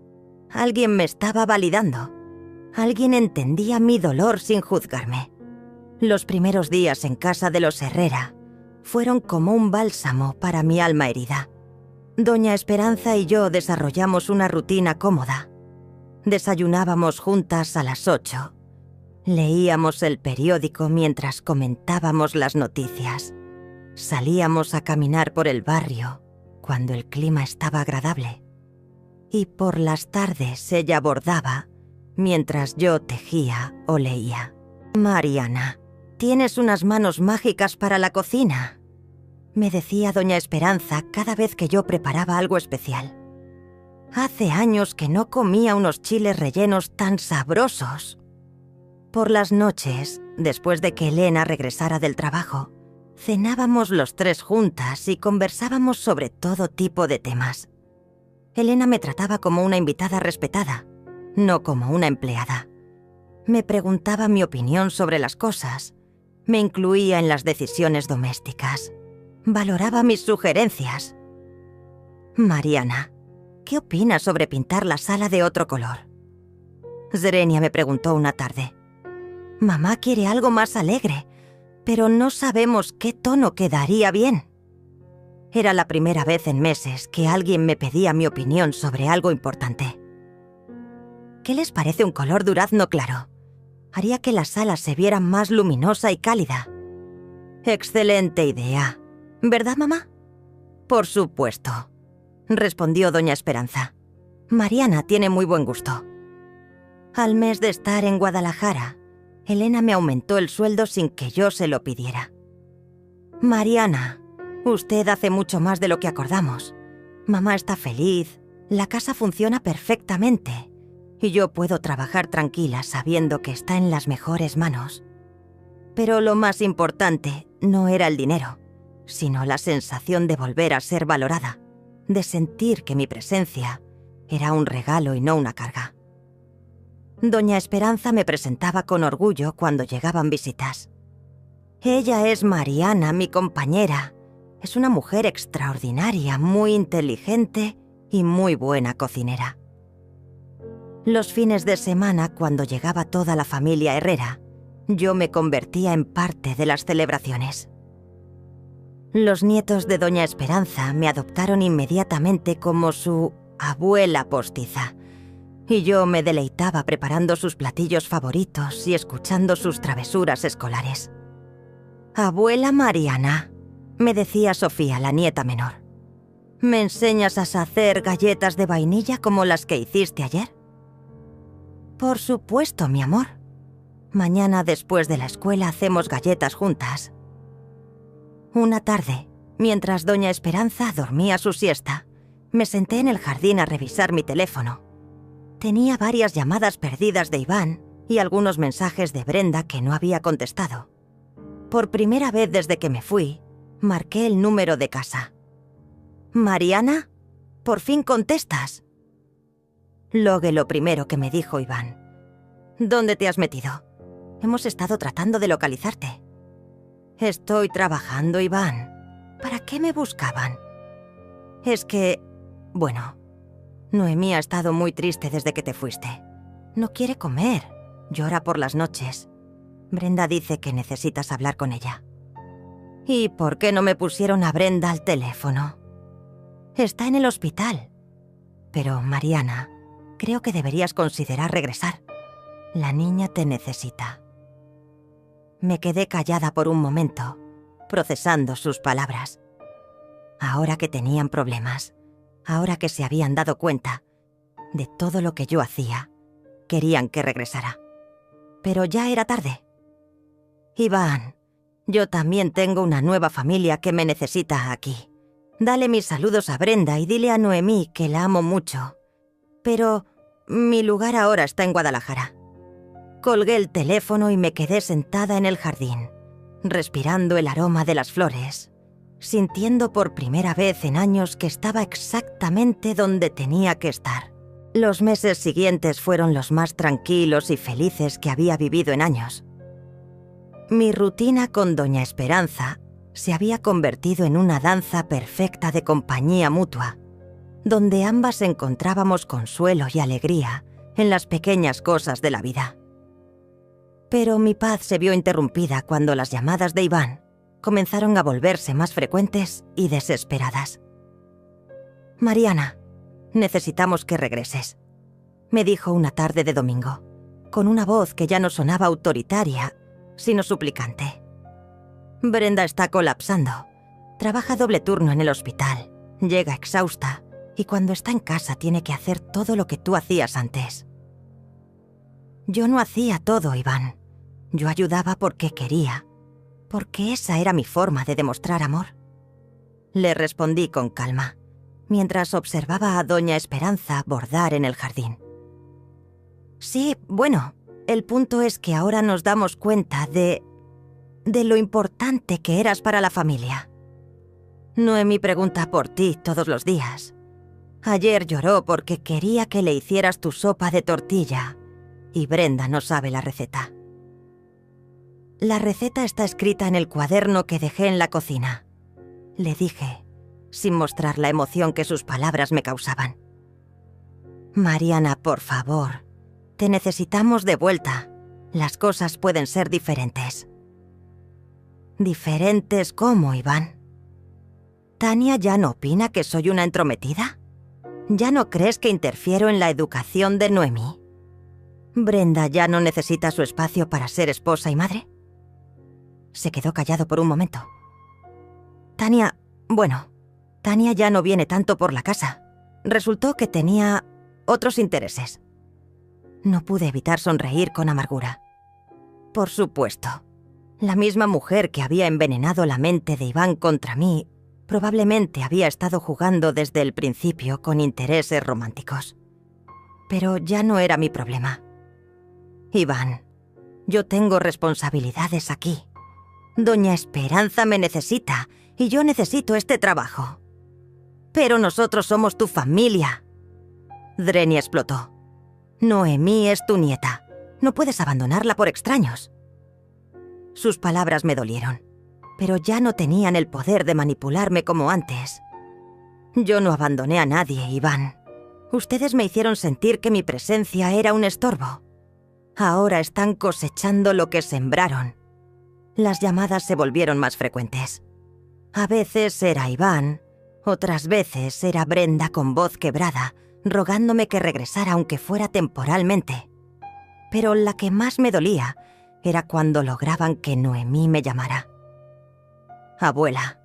alguien me estaba validando. Alguien entendía mi dolor sin juzgarme. Los primeros días en casa de los Herrera fueron como un bálsamo para mi alma herida. Doña Esperanza y yo desarrollamos una rutina cómoda. Desayunábamos juntas a las 8. Leíamos el periódico mientras comentábamos las noticias. Salíamos a caminar por el barrio cuando el clima estaba agradable. Y por las tardes ella bordaba mientras yo tejía o leía. Mariana, tienes unas manos mágicas para la cocina, me decía doña Esperanza cada vez que yo preparaba algo especial. Hace años que no comía unos chiles rellenos tan sabrosos. Por las noches, después de que Elena regresara del trabajo, cenábamos los tres juntas y conversábamos sobre todo tipo de temas. Elena me trataba como una invitada respetada, no como una empleada. Me preguntaba mi opinión sobre las cosas, me incluía en las decisiones domésticas, valoraba mis sugerencias. Mariana, ¿qué opinas sobre pintar la sala de otro color? Zrenia me preguntó una tarde. Mamá quiere algo más alegre, pero no sabemos qué tono quedaría bien. Era la primera vez en meses que alguien me pedía mi opinión sobre algo importante. ¿Qué les parece un color durazno claro? Haría que la sala se viera más luminosa y cálida. Excelente idea, ¿verdad, mamá? Por supuesto, respondió doña Esperanza. Mariana tiene muy buen gusto. Al mes de estar en Guadalajara, Elena me aumentó el sueldo sin que yo se lo pidiera. Mariana, usted hace mucho más de lo que acordamos. Mamá está feliz, la casa funciona perfectamente y yo puedo trabajar tranquila sabiendo que está en las mejores manos. Pero lo más importante no era el dinero, sino la sensación de volver a ser valorada, de sentir que mi presencia era un regalo y no una carga. Doña Esperanza me presentaba con orgullo cuando llegaban visitas. Ella es Mariana, mi compañera. Es una mujer extraordinaria, muy inteligente y muy buena cocinera. Los fines de semana, cuando llegaba toda la familia Herrera, yo me convertía en parte de las celebraciones. Los nietos de doña Esperanza me adoptaron inmediatamente como su abuela postiza, y yo me deleitaba preparando sus platillos favoritos y escuchando sus travesuras escolares. «Abuela Mariana», me decía Sofía, la nieta menor, «¿me enseñas a hacer galletas de vainilla como las que hiciste ayer?» «Por supuesto, mi amor. Mañana después de la escuela hacemos galletas juntas». Una tarde, mientras doña Esperanza dormía su siesta, me senté en el jardín a revisar mi teléfono. Tenía varias llamadas perdidas de Iván y algunos mensajes de Brenda que no había contestado. Por primera vez desde que me fui, marqué el número de casa. «Mariana, por fin contestas». Logué lo primero que me dijo Iván. «¿Dónde te has metido? Hemos estado tratando de localizarte». «Estoy trabajando, Iván. ¿Para qué me buscaban?» «Es que... bueno, Noemí ha estado muy triste desde que te fuiste. No quiere comer, llora por las noches. Brenda dice que necesitas hablar con ella». «¿Y por qué no me pusieron a Brenda al teléfono?» «Está en el hospital. Pero, Mariana, creo que deberías considerar regresar. La niña te necesita». Me quedé callada por un momento, procesando sus palabras. Ahora que tenían problemas, ahora que se habían dado cuenta de todo lo que yo hacía, querían que regresara. Pero ya era tarde. «Iván, yo también tengo una nueva familia que me necesita aquí. Dale mis saludos a Brenda y dile a Noemí que la amo mucho. Pero mi lugar ahora está en Guadalajara». Colgué el teléfono y me quedé sentada en el jardín, respirando el aroma de las flores, sintiendo por primera vez en años que estaba exactamente donde tenía que estar. Los meses siguientes fueron los más tranquilos y felices que había vivido en años. Mi rutina con doña Esperanza se había convertido en una danza perfecta de compañía mutua, donde ambas encontrábamos consuelo y alegría en las pequeñas cosas de la vida. Pero mi paz se vio interrumpida cuando las llamadas de Iván comenzaron a volverse más frecuentes y desesperadas. «Mariana, necesitamos que regreses», me dijo una tarde de domingo, con una voz que ya no sonaba autoritaria, sino suplicante. «Brenda está colapsando. Trabaja doble turno en el hospital, llega exhausta y cuando está en casa tiene que hacer todo lo que tú hacías antes». Yo no hacía todo, Iván. Yo ayudaba porque quería, porque esa era mi forma de demostrar amor. Le respondí con calma, mientras observaba a doña Esperanza bordar en el jardín. «Sí, bueno, el punto es que ahora nos damos cuenta de lo importante que eras para la familia. Noemí pregunta por ti todos los días. Ayer lloró porque quería que le hicieras tu sopa de tortilla y Brenda no sabe la receta. La receta está escrita en el cuaderno que dejé en la cocina», le dije, sin mostrar la emoción que sus palabras me causaban. «Mariana, por favor, te necesitamos de vuelta. Las cosas pueden ser diferentes». «¿Diferentes cómo, Iván? ¿Tania ya no opina que soy una entrometida? ¿Ya no crees que interfiero en la educación de Noemí? ¿Brenda ya no necesita su espacio para ser esposa y madre?» Se quedó callado por un momento. Tania ya no viene tanto por la casa. Resultó que tenía otros intereses». No pude evitar sonreír con amargura. Por supuesto, la misma mujer que había envenenado la mente de Iván contra mí probablemente había estado jugando desde el principio con intereses románticos. Pero ya no era mi problema. «Iván, yo tengo responsabilidades aquí. Doña Esperanza me necesita y yo necesito este trabajo. Pero nosotros somos tu familia». Dreni explotó. «Noemí es tu nieta. No puedes abandonarla por extraños». Sus palabras me dolieron. pero ya no tenían el poder de manipularme como antes. Yo no abandoné a nadie, Iván. Ustedes me hicieron sentir que mi presencia era un estorbo. Ahora están cosechando lo que sembraron. Las llamadas se volvieron más frecuentes. A veces era Iván, otras veces era Brenda con voz quebrada, rogándome que regresara aunque fuera temporalmente. Pero la que más me dolía era cuando lograban que Noemí me llamara. «Abuela,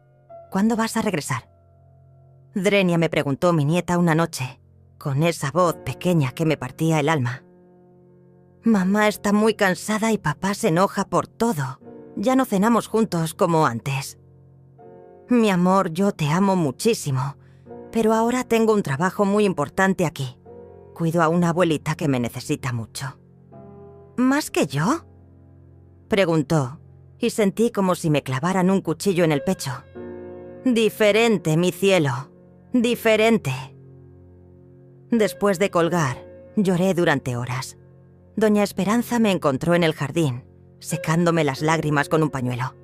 ¿cuándo vas a regresar?». Drenia me preguntó mi nieta una noche, con esa voz pequeña que me partía el alma. «Mamá está muy cansada y papá se enoja por todo. Ya no cenamos juntos como antes». «Mi amor, yo te amo muchísimo, pero ahora tengo un trabajo muy importante aquí. Cuido a una abuelita que me necesita mucho». «¿Más que yo?», preguntó, y sentí como si me clavaran un cuchillo en el pecho. «Diferente, mi cielo, diferente». Después de colgar, lloré durante horas. Doña Esperanza me encontró en el jardín, secándome las lágrimas con un pañuelo.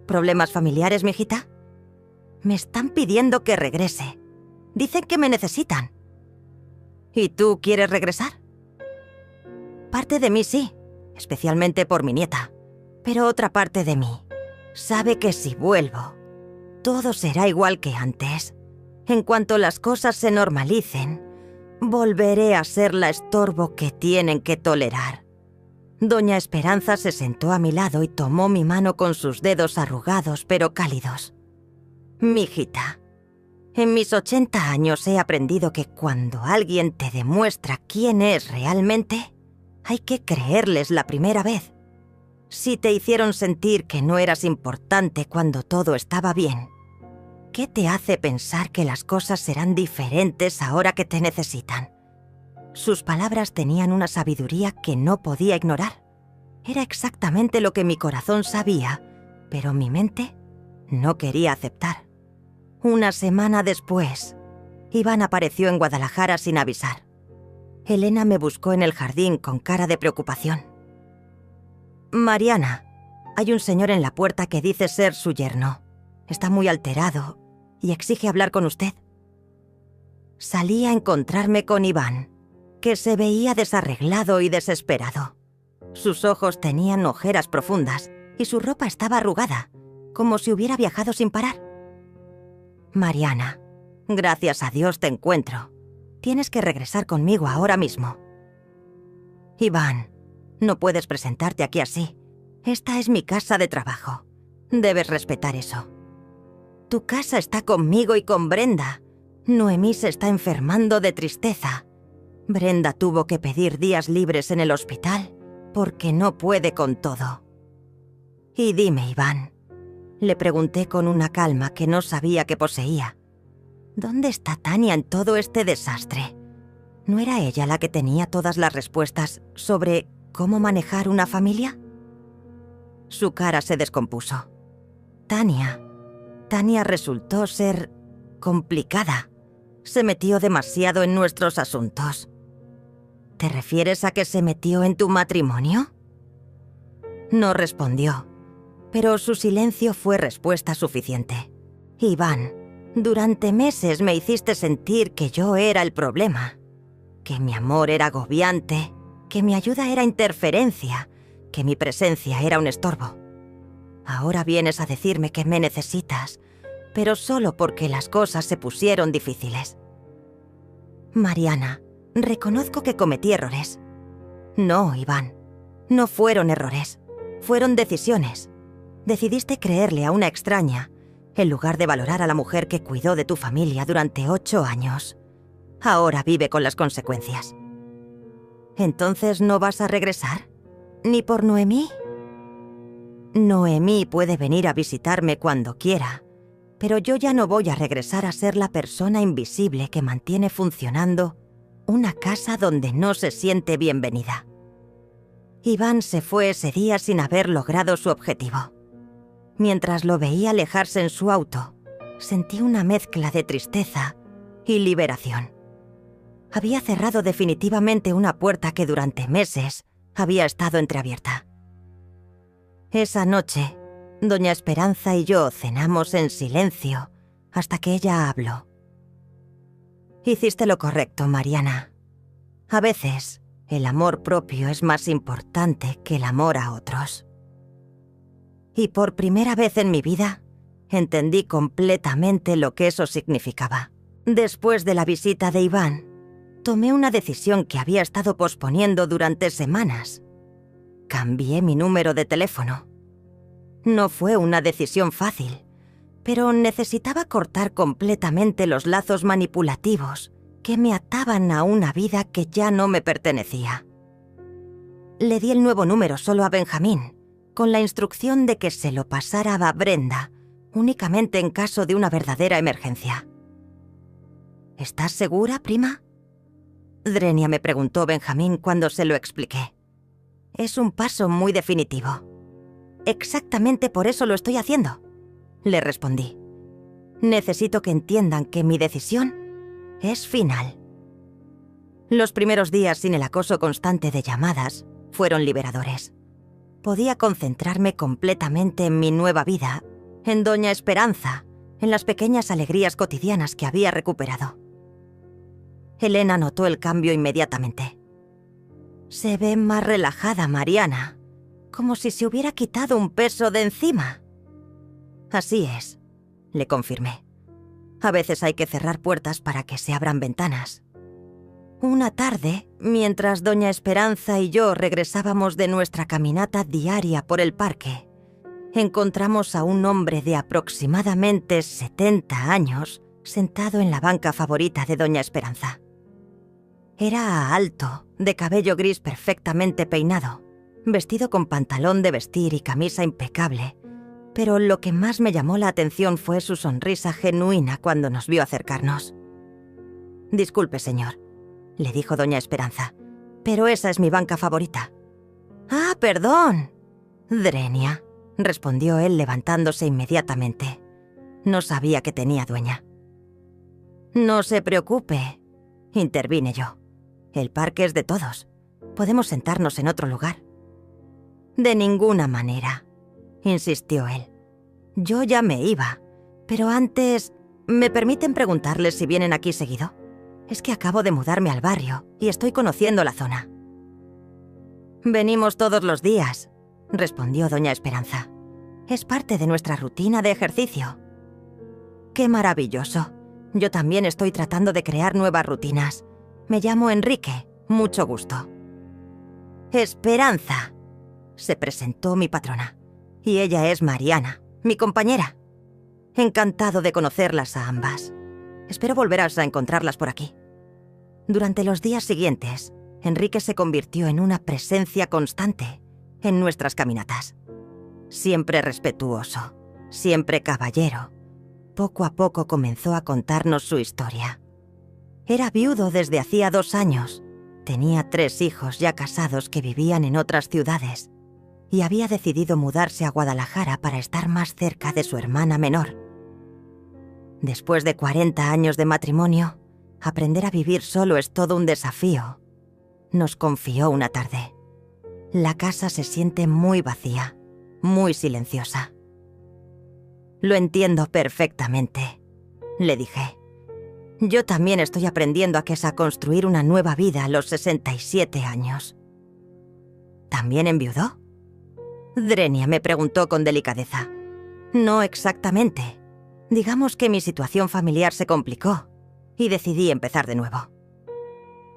«¿Problemas familiares, mijita?». «Me están pidiendo que regrese. Dicen que me necesitan». «¿Y tú quieres regresar?». «Parte de mí sí, especialmente por mi nieta. Pero otra parte de mí sabe que si vuelvo, todo será igual que antes. En cuanto las cosas se normalicen, volveré a ser la estorbo que tienen que tolerar». Doña Esperanza se sentó a mi lado y tomó mi mano con sus dedos arrugados pero cálidos. «Mijita, en mis 80 años he aprendido que cuando alguien te demuestra quién es realmente, hay que creerles la primera vez. Si te hicieron sentir que no eras importante cuando todo estaba bien, ¿qué te hace pensar que las cosas serán diferentes ahora que te necesitan?». Sus palabras tenían una sabiduría que no podía ignorar. Era exactamente lo que mi corazón sabía, pero mi mente no quería aceptar. Una semana después, Iván apareció en Guadalajara sin avisar. Elena me buscó en el jardín con cara de preocupación. «Mariana, hay un señor en la puerta que dice ser su yerno. Está muy alterado y exige hablar con usted». Salí a encontrarme con Iván, que se veía desarreglado y desesperado. Sus ojos tenían ojeras profundas y su ropa estaba arrugada, como si hubiera viajado sin parar. «Mariana, gracias a Dios te encuentro. Tienes que regresar conmigo ahora mismo». «Iván, no puedes presentarte aquí así. Esta es mi casa de trabajo. Debes respetar eso. Tu casa está conmigo y con Brenda. Noemí se está enfermando de tristeza. Brenda tuvo que pedir días libres en el hospital porque no puede con todo». «Y dime, Iván», le pregunté con una calma que no sabía que poseía, «¿dónde está Tania en todo este desastre? ¿No era ella la que tenía todas las respuestas sobre cómo manejar una familia?». Su cara se descompuso. Tania resultó ser complicada. Se metió demasiado en nuestros asuntos». «¿Te refieres a que se metió en tu matrimonio?». No respondió, pero su silencio fue respuesta suficiente. «Iván, durante meses me hiciste sentir que yo era el problema, que mi amor era agobiante, que mi ayuda era interferencia, que mi presencia era un estorbo. Ahora vienes a decirme que me necesitas, pero solo porque las cosas se pusieron difíciles». «Mariana, reconozco que cometí errores». «No, Iván, no fueron errores, fueron decisiones. Decidiste creerle a una extraña, en lugar de valorar a la mujer que cuidó de tu familia durante 8 años. Ahora vive con las consecuencias». «¿Entonces no vas a regresar? ¿Ni por Noemí?». «Noemí puede venir a visitarme cuando quiera, pero yo ya no voy a regresar a ser la persona invisible que mantiene funcionando una casa donde no se siente bienvenida». Iván se fue ese día sin haber logrado su objetivo. Mientras lo veía alejarse en su auto, sentí una mezcla de tristeza y liberación. Había cerrado definitivamente una puerta que durante meses había estado entreabierta. Esa noche, Doña Esperanza y yo cenamos en silencio hasta que ella habló. Hiciste lo correcto, Mariana. A veces, el amor propio es más importante que el amor a otros. Y por primera vez en mi vida, entendí completamente lo que eso significaba. Después de la visita de Iván, tomé una decisión que había estado posponiendo durante semanas. Cambié mi número de teléfono. No fue una decisión fácil, pero necesitaba cortar completamente los lazos manipulativos que me ataban a una vida que ya no me pertenecía. Le di el nuevo número solo a Benjamín, con la instrucción de que se lo pasara a Brenda, únicamente en caso de una verdadera emergencia. ¿Estás segura, prima? Drenia, me preguntó Benjamín cuando se lo expliqué. Es un paso muy definitivo. Exactamente por eso lo estoy haciendo, le respondí. Necesito que entiendan que mi decisión es final. Los primeros días sin el acoso constante de llamadas fueron liberadores. Podía concentrarme completamente en mi nueva vida, en Doña Esperanza, en las pequeñas alegrías cotidianas que había recuperado. Elena notó el cambio inmediatamente. Se ve más relajada, Mariana, como si se hubiera quitado un peso de encima. Así es, le confirmé. A veces hay que cerrar puertas para que se abran ventanas. Una tarde, mientras Doña Esperanza y yo regresábamos de nuestra caminata diaria por el parque, encontramos a un hombre de aproximadamente 70 años sentado en la banca favorita de Doña Esperanza. Era alto, de cabello gris perfectamente peinado, vestido con pantalón de vestir y camisa impecable, pero lo que más me llamó la atención fue su sonrisa genuina cuando nos vio acercarnos. «Disculpe, señor», le dijo Doña Esperanza, «pero esa es mi banca favorita». «Ah, perdón». «Drenia», respondió él levantándose inmediatamente. No sabía que tenía dueña. «No se preocupe», intervine yo. «El parque es de todos. Podemos sentarnos en otro lugar». «De ninguna manera», insistió él. «Yo ya me iba, pero antes, ¿me permiten preguntarles si vienen aquí seguido? Es que acabo de mudarme al barrio y estoy conociendo la zona». «Venimos todos los días», respondió Doña Esperanza. «Es parte de nuestra rutina de ejercicio». «Qué maravilloso. Yo también estoy tratando de crear nuevas rutinas. Me llamo Enrique, mucho gusto». «Esperanza», se presentó mi patrona. «Y ella es Mariana, mi compañera. Encantado de conocerlas a ambas. Espero volverás a encontrarlas por aquí». Durante los días siguientes, Enrique se convirtió en una presencia constante en nuestras caminatas. Siempre respetuoso, siempre caballero. Poco a poco comenzó a contarnos su historia. Era viudo desde hacía 2 años. Tenía 3 hijos ya casados que vivían en otras ciudades y había decidido mudarse a Guadalajara para estar más cerca de su hermana menor. Después de 40 años de matrimonio, aprender a vivir solo es todo un desafío. Nos confió una tarde. La casa se siente muy vacía, muy silenciosa. «Lo entiendo perfectamente», le dije. «Yo también estoy aprendiendo a construir una nueva vida a los 67 años». ¿También enviudó? Drenia me preguntó con delicadeza. «No exactamente. Digamos que mi situación familiar se complicó y decidí empezar de nuevo».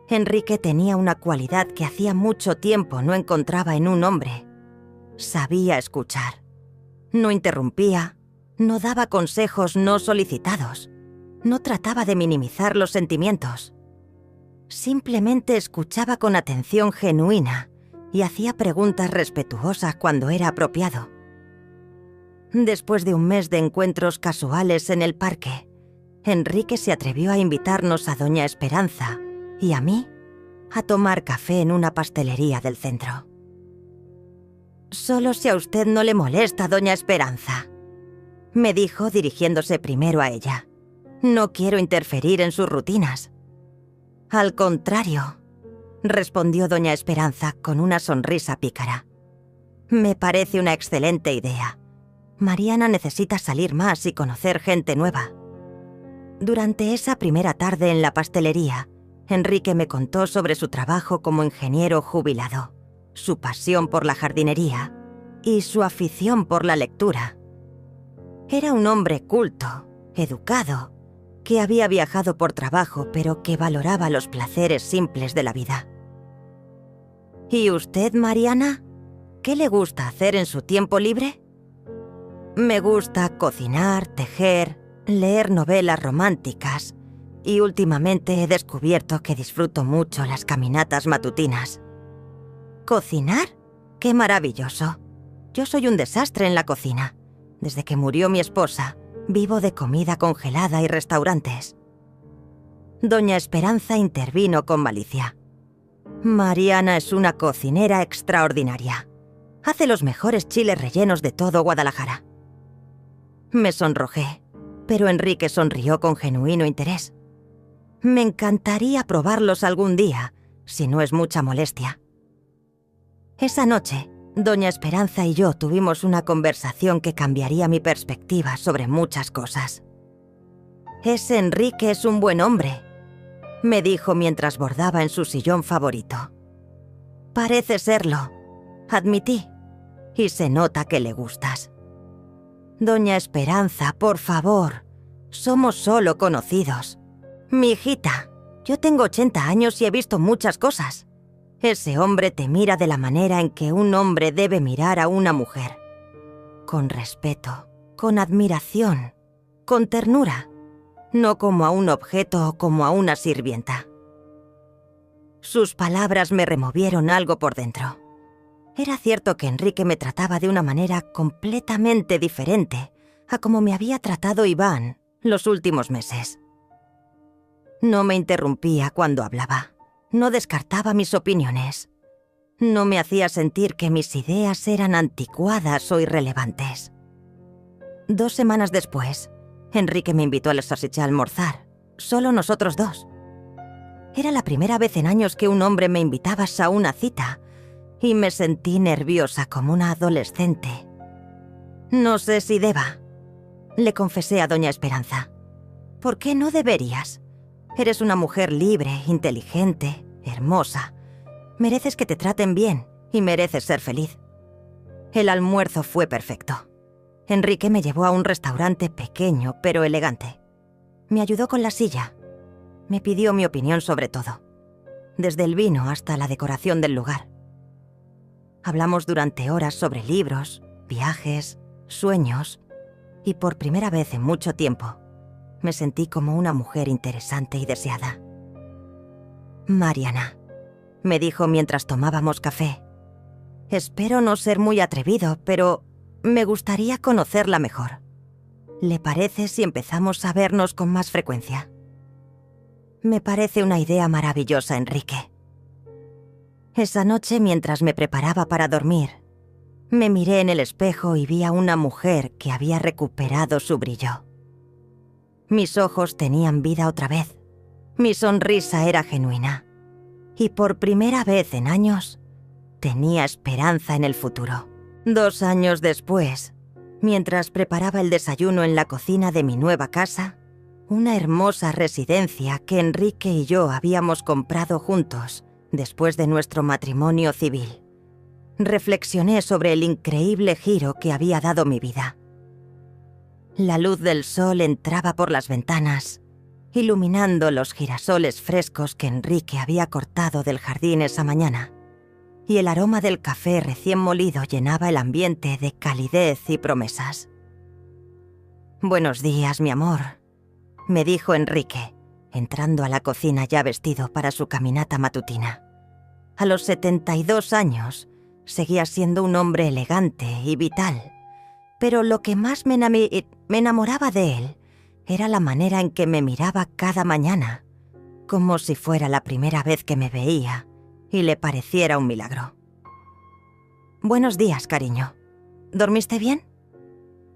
Enrique tenía una cualidad que hacía mucho tiempo no encontraba en un hombre. Sabía escuchar. No interrumpía, no daba consejos no solicitados, no trataba de minimizar los sentimientos. Simplemente escuchaba con atención genuina y hacía preguntas respetuosas cuando era apropiado. Después de un mes de encuentros casuales en el parque, Enrique se atrevió a invitarnos a Doña Esperanza y a mí a tomar café en una pastelería del centro. «Solo si a usted no le molesta, Doña Esperanza», me dijo dirigiéndose primero a ella. «No quiero interferir en sus rutinas». «Al contrario», respondió Doña Esperanza con una sonrisa pícara. «Me parece una excelente idea. Mariana necesita salir más y conocer gente nueva. Durante esa primera tarde en la pastelería, Enrique me contó sobre su trabajo como ingeniero jubilado, su pasión por la jardinería y su afición por la lectura. Era un hombre culto, educado, que había viajado por trabajo, pero que valoraba los placeres simples de la vida. ¿Y usted, Mariana? ¿Qué le gusta hacer en su tiempo libre? Me gusta cocinar, tejer, leer novelas románticas y últimamente he descubierto que disfruto mucho las caminatas matutinas. ¿Cocinar? ¡Qué maravilloso! Yo soy un desastre en la cocina. Desde que murió mi esposa, vivo de comida congelada y restaurantes. Doña Esperanza intervino con malicia. Mariana es una cocinera extraordinaria. Hace los mejores chiles rellenos de todo Guadalajara. Me sonrojé, pero Enrique sonrió con genuino interés. Me encantaría probarlos algún día, si no es mucha molestia. Esa noche, Doña Esperanza y yo tuvimos una conversación que cambiaría mi perspectiva sobre muchas cosas. «Ese Enrique es un buen hombre», me dijo mientras bordaba en su sillón favorito. «Parece serlo», admití, «y se nota que le gustas». «Doña Esperanza, por favor, somos solo conocidos. Mi hijita, yo tengo 80 años y he visto muchas cosas. Ese hombre te mira de la manera en que un hombre debe mirar a una mujer. Con respeto, con admiración, con ternura, no como a un objeto o como a una sirvienta». Sus palabras me removieron algo por dentro. Era cierto que Enrique me trataba de una manera completamente diferente a como me había tratado Iván los últimos meses. No me interrumpía cuando hablaba. No descartaba mis opiniones. No me hacía sentir que mis ideas eran anticuadas o irrelevantes. 2 semanas después, Enrique me invitó a la salchicha a almorzar, solo nosotros dos. Era la primera vez en años que un hombre me invitaba a una cita, y me sentí nerviosa como una adolescente. «No sé si deba», le confesé a Doña Esperanza. «¿Por qué no deberías? Eres una mujer libre, inteligente, hermosa. Mereces que te traten bien y mereces ser feliz». El almuerzo fue perfecto. Enrique me llevó a un restaurante pequeño pero elegante. Me ayudó con la silla. Me pidió mi opinión sobre todo, desde el vino hasta la decoración del lugar. Hablamos durante horas sobre libros, viajes, sueños, y por primera vez en mucho tiempo me sentí como una mujer interesante y deseada. «Mariana», me dijo mientras tomábamos café, «espero no ser muy atrevido, pero me gustaría conocerla mejor. ¿Le parece si empezamos a vernos con más frecuencia?» «Me parece una idea maravillosa, Enrique». Esa noche, mientras me preparaba para dormir, me miré en el espejo y vi a una mujer que había recuperado su brillo. Mis ojos tenían vida otra vez. Mi sonrisa era genuina. Y por primera vez en años, tenía esperanza en el futuro. 2 años después, mientras preparaba el desayuno en la cocina de mi nueva casa, una hermosa residencia que Enrique y yo habíamos comprado juntos después de nuestro matrimonio civil, reflexioné sobre el increíble giro que había dado mi vida. La luz del sol entraba por las ventanas, iluminando los girasoles frescos que Enrique había cortado del jardín esa mañana, y el aroma del café recién molido llenaba el ambiente de calidez y promesas. «Buenos días, mi amor», me dijo Enrique, entrando a la cocina ya vestido para su caminata matutina. A los 72 años, seguía siendo un hombre elegante y vital, pero lo que más me enamoraba de él era la manera en que me miraba cada mañana, como si fuera la primera vez que me veía y le pareciera un milagro. «Buenos días, cariño. ¿Dormiste bien?»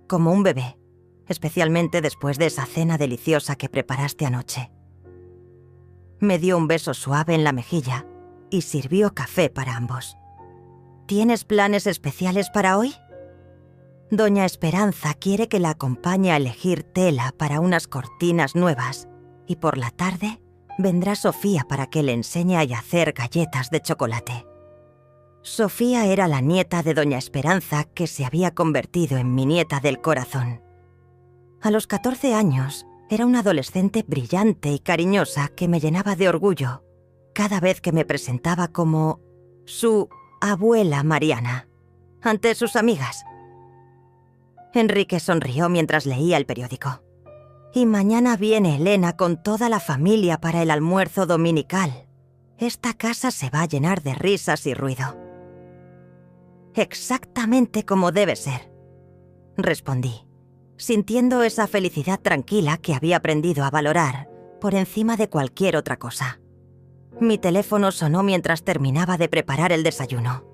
«Como un bebé, especialmente después de esa cena deliciosa que preparaste anoche». Me dio un beso suave en la mejilla y sirvió café para ambos. «¿Tienes planes especiales para hoy?» Doña Esperanza quiere que la acompañe a elegir tela para unas cortinas nuevas y por la tarde vendrá Sofía para que le enseñe a hacer galletas de chocolate. Sofía era la nieta de Doña Esperanza que se había convertido en mi nieta del corazón. A los 14 años era una adolescente brillante y cariñosa que me llenaba de orgullo cada vez que me presentaba como su abuela Mariana ante sus amigas. Enrique sonrió mientras leía el periódico. Y mañana viene Elena con toda la familia para el almuerzo dominical. Esta casa se va a llenar de risas y ruido. Exactamente como debe ser, respondí, sintiendo esa felicidad tranquila que había aprendido a valorar por encima de cualquier otra cosa. Mi teléfono sonó mientras terminaba de preparar el desayuno.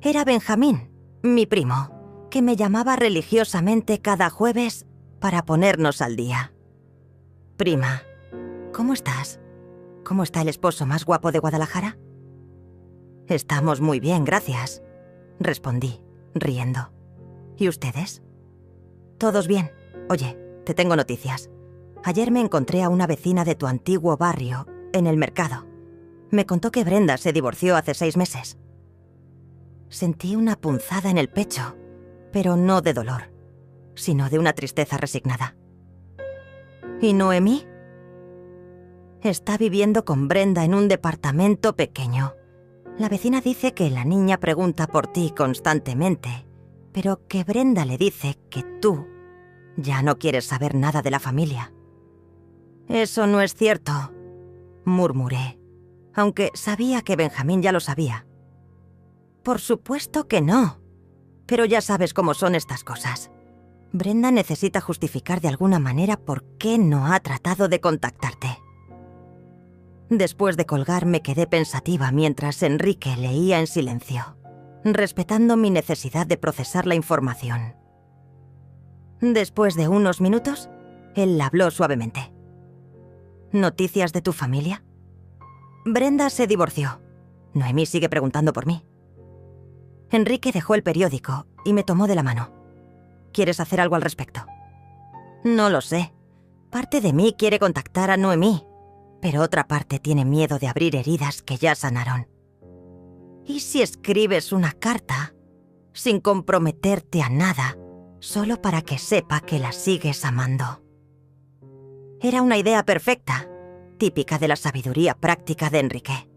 Era Benjamín, mi primo, que me llamaba religiosamente cada jueves para ponernos al día. Prima, ¿cómo estás? ¿Cómo está el esposo más guapo de Guadalajara? Estamos muy bien, gracias, respondí, riendo. ¿Y ustedes? Todos bien. Oye, te tengo noticias. Ayer me encontré a una vecina de tu antiguo barrio, en el mercado. Me contó que Brenda se divorció hace 6 meses. Sentí una punzada en el pecho, pero no de dolor, sino de una tristeza resignada. ¿Y Noemí? Está viviendo con Brenda en un departamento pequeño. La vecina dice que la niña pregunta por ti constantemente, pero que Brenda le dice que tú ya no quieres saber nada de la familia. Eso no es cierto, murmuré, aunque sabía que Benjamín ya lo sabía. Por supuesto que no, pero ya sabes cómo son estas cosas. Brenda necesita justificar de alguna manera por qué no ha tratado de contactarte. Después de colgar me quedé pensativa mientras Enrique leía en silencio, respetando mi necesidad de procesar la información. Después de unos minutos, él habló suavemente. ¿Noticias de tu familia? Brenda se divorció. Noemí sigue preguntando por mí. Enrique dejó el periódico y me tomó de la mano. ¿Quieres hacer algo al respecto? No lo sé. Parte de mí quiere contactar a Noemí, pero otra parte tiene miedo de abrir heridas que ya sanaron. ¿Y si escribes una carta, sin comprometerte a nada, solo para que sepa que la sigues amando? Era una idea perfecta, típica de la sabiduría práctica de Enrique.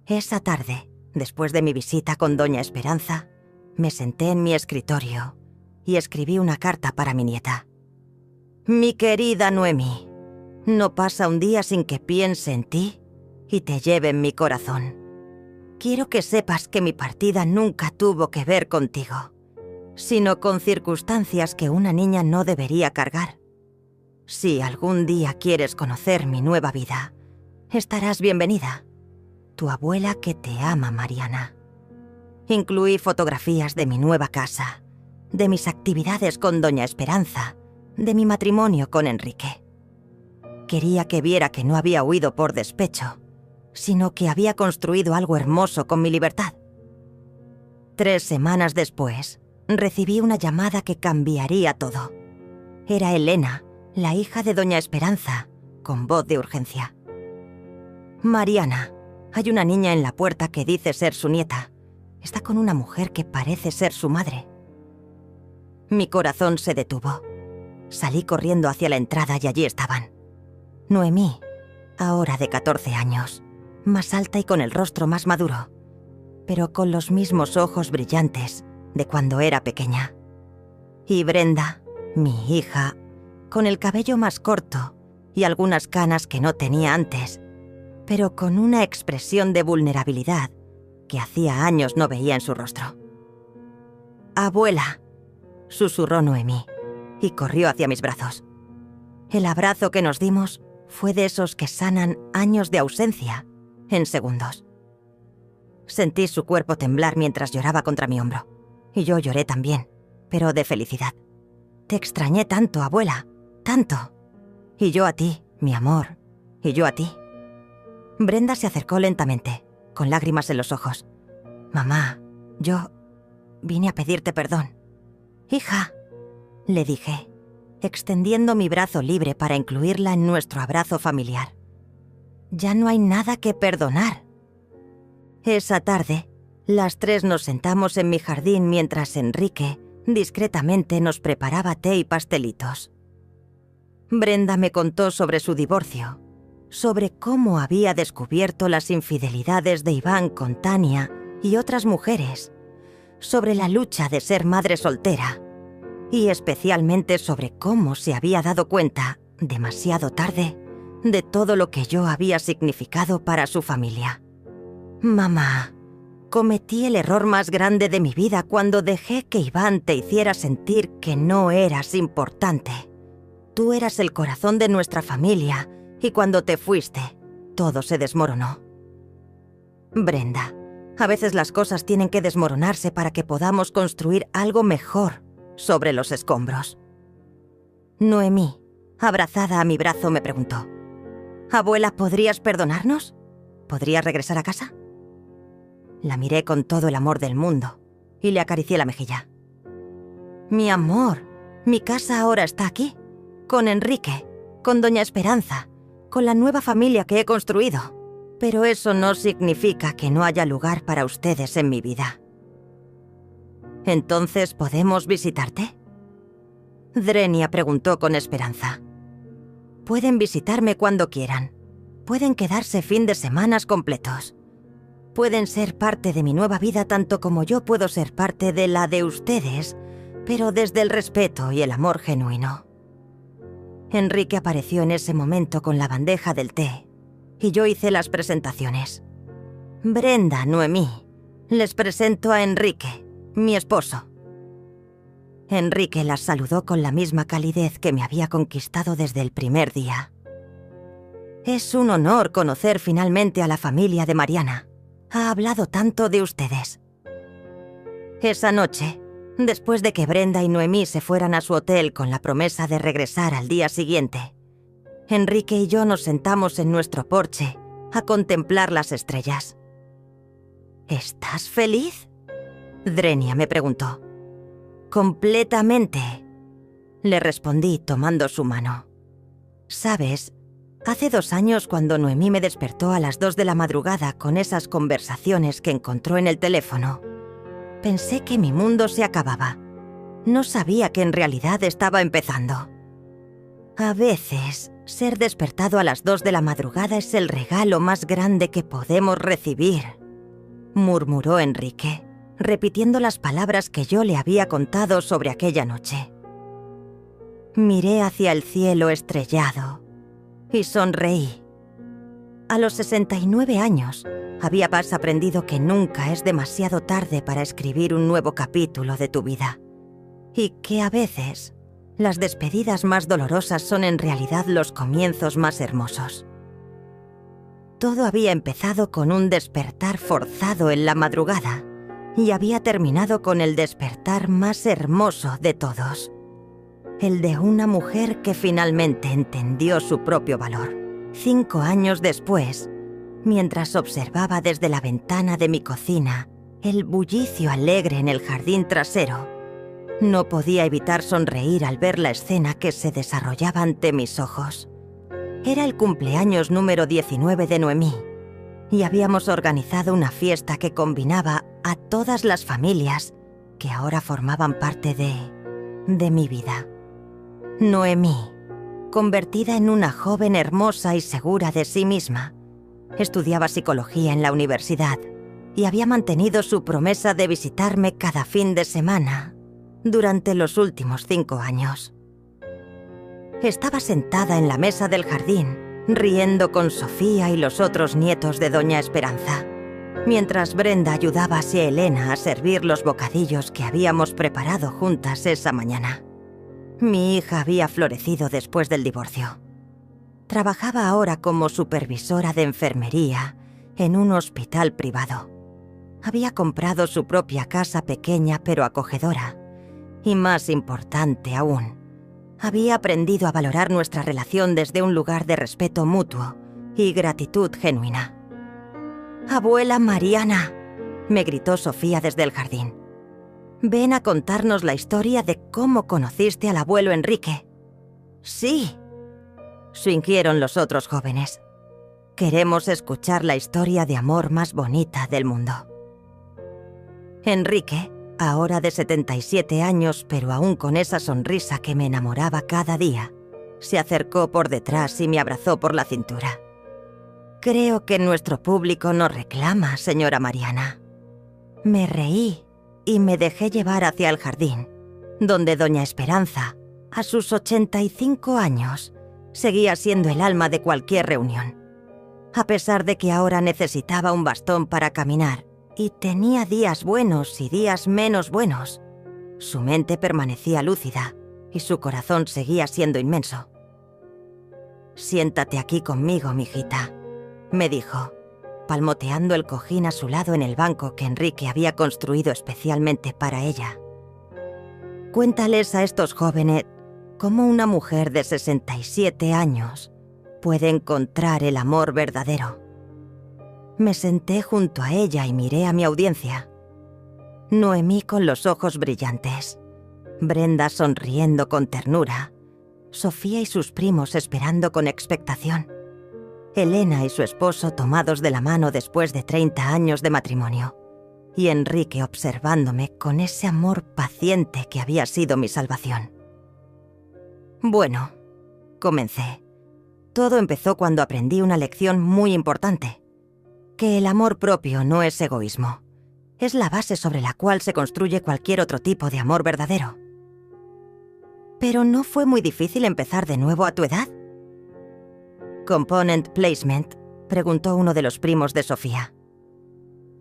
Esa tarde, después de mi visita con Doña Esperanza, me senté en mi escritorio y escribí una carta para mi nieta. Mi querida Noemí, no pasa un día sin que piense en ti y te lleve en mi corazón. Quiero que sepas que mi partida nunca tuvo que ver contigo, sino con circunstancias que una niña no debería cargar. Si algún día quieres conocer mi nueva vida, estarás bienvenida. Tu abuela que te ama, Mariana. Incluí fotografías de mi nueva casa, de mis actividades con Doña Esperanza, de mi matrimonio con Enrique. Quería que viera que no había huido por despecho, sino que había construido algo hermoso con mi libertad. 3 semanas después, recibí una llamada que cambiaría todo. Era Elena, la hija de Doña Esperanza, con voz de urgencia. Mariana, hay una niña en la puerta que dice ser su nieta. Está con una mujer que parece ser su madre. Mi corazón se detuvo. Salí corriendo hacia la entrada y allí estaban. Noemí, ahora de 14 años, más alta y con el rostro más maduro, pero con los mismos ojos brillantes de cuando era pequeña. Y Brenda, mi hija, con el cabello más corto y algunas canas que no tenía antes, pero con una expresión de vulnerabilidad que hacía años no veía en su rostro. «Abuela», susurró Noemí, y corrió hacia mis brazos. El abrazo que nos dimos fue de esos que sanan años de ausencia en segundos. Sentí su cuerpo temblar mientras lloraba contra mi hombro, y yo lloré también, pero de felicidad. «Te extrañé tanto, abuela, tanto. Y yo a ti, mi amor, y yo a ti». Brenda se acercó lentamente, con lágrimas en los ojos. «Mamá, yo vine a pedirte perdón». Hija, le dije, extendiendo mi brazo libre para incluirla en nuestro abrazo familiar. Ya no hay nada que perdonar. Esa tarde, las tres nos sentamos en mi jardín mientras Enrique, discretamente, nos preparaba té y pastelitos. Brenda me contó sobre su divorcio, sobre cómo había descubierto las infidelidades de Iván con Tania y otras mujeres, sobre la lucha de ser madre soltera y especialmente sobre cómo se había dado cuenta, demasiado tarde, de todo lo que yo había significado para su familia. Mamá, cometí el error más grande de mi vida cuando dejé que Iván te hiciera sentir que no eras importante. Tú eras el corazón de nuestra familia y cuando te fuiste, todo se desmoronó. Brenda, a veces las cosas tienen que desmoronarse para que podamos construir algo mejor sobre los escombros. Noemí, abrazada a mi brazo, me preguntó: «Abuela, ¿podrías perdonarnos? ¿Podrías regresar a casa?» La miré con todo el amor del mundo y le acaricié la mejilla. «Mi amor, mi casa ahora está aquí, con Enrique, con Doña Esperanza, con la nueva familia que he construido. Pero eso no significa que no haya lugar para ustedes en mi vida». «¿Entonces podemos visitarte?» Drenia preguntó con esperanza. «Pueden visitarme cuando quieran. Pueden quedarse fin de semanas completos. Pueden ser parte de mi nueva vida tanto como yo puedo ser parte de la de ustedes, pero desde el respeto y el amor genuino». Enrique apareció en ese momento con la bandeja del té y yo hice las presentaciones. «Brenda, Noemí, les presento a Enrique, mi esposo». Enrique las saludó con la misma calidez que me había conquistado desde el primer día. «Es un honor conocer finalmente a la familia de Mariana. Ha hablado tanto de ustedes». Esa noche, después de que Brenda y Noemí se fueran a su hotel con la promesa de regresar al día siguiente, Enrique y yo nos sentamos en nuestro porche a contemplar las estrellas. «¿Estás feliz?», Drenia me preguntó. «Completamente», le respondí tomando su mano. «¿Sabes? Hace 2 años, cuando Noemí me despertó a las 2 de la madrugada con esas conversaciones que encontró en el teléfono, pensé que mi mundo se acababa. No sabía que en realidad estaba empezando. A veces, ser despertado a las 2 de la madrugada es el regalo más grande que podemos recibir», murmuró Enrique, repitiendo las palabras que yo le había contado sobre aquella noche. Miré hacia el cielo estrellado y sonreí. A los 69 años, había aprendido que nunca es demasiado tarde para escribir un nuevo capítulo de tu vida, y que a veces las despedidas más dolorosas son en realidad los comienzos más hermosos. Todo había empezado con un despertar forzado en la madrugada y había terminado con el despertar más hermoso de todos, el de una mujer que finalmente entendió su propio valor. 5 años después, mientras observaba desde la ventana de mi cocina el bullicio alegre en el jardín trasero, no podía evitar sonreír al ver la escena que se desarrollaba ante mis ojos. Era el cumpleaños número 19 de Noemí, y habíamos organizado una fiesta que combinaba a todas las familias que ahora formaban parte de mi vida. Noemí, convertida en una joven hermosa y segura de sí misma, estudiaba psicología en la universidad y había mantenido su promesa de visitarme cada fin de semana durante los últimos 5 años. Estaba sentada en la mesa del jardín, riendo con Sofía y los otros nietos de Doña Esperanza, mientras Brenda ayudaba a Elena a servir los bocadillos que habíamos preparado juntas esa mañana. Mi hija había florecido después del divorcio. Trabajaba ahora como supervisora de enfermería en un hospital privado. Había comprado su propia casa pequeña pero acogedora. Y más importante aún, había aprendido a valorar nuestra relación desde un lugar de respeto mutuo y gratitud genuina. «Abuela Mariana», me gritó Sofía desde el jardín. Ven a contarnos la historia de cómo conociste al abuelo Enrique. Sí, suingieron los otros jóvenes. Queremos escuchar la historia de amor más bonita del mundo. Enrique, ahora de 77 años, pero aún con esa sonrisa que me enamoraba cada día, se acercó por detrás y me abrazó por la cintura. Creo que nuestro público nos reclama, señora Mariana. Me reí y me dejé llevar hacia el jardín, donde doña Esperanza, a sus 85 años, seguía siendo el alma de cualquier reunión. A pesar de que ahora necesitaba un bastón para caminar y tenía días buenos y días menos buenos, su mente permanecía lúcida y su corazón seguía siendo inmenso. «Siéntate aquí conmigo, mijita», me dijo, palmoteando el cojín a su lado en el banco que Enrique había construido especialmente para ella. «Cuéntales a estos jóvenes cómo una mujer de 67 años puede encontrar el amor verdadero». Me senté junto a ella y miré a mi audiencia. Noemí con los ojos brillantes, Brenda sonriendo con ternura, Sofía y sus primos esperando con expectación, Elena y su esposo tomados de la mano después de 30 años de matrimonio, y Enrique observándome con ese amor paciente que había sido mi salvación. Bueno, comencé. Todo empezó cuando aprendí una lección muy importante: que el amor propio no es egoísmo. Es la base sobre la cual se construye cualquier otro tipo de amor verdadero. ¿Pero no fue muy difícil empezar de nuevo a tu edad? «Component placement», preguntó uno de los primos de Sofía.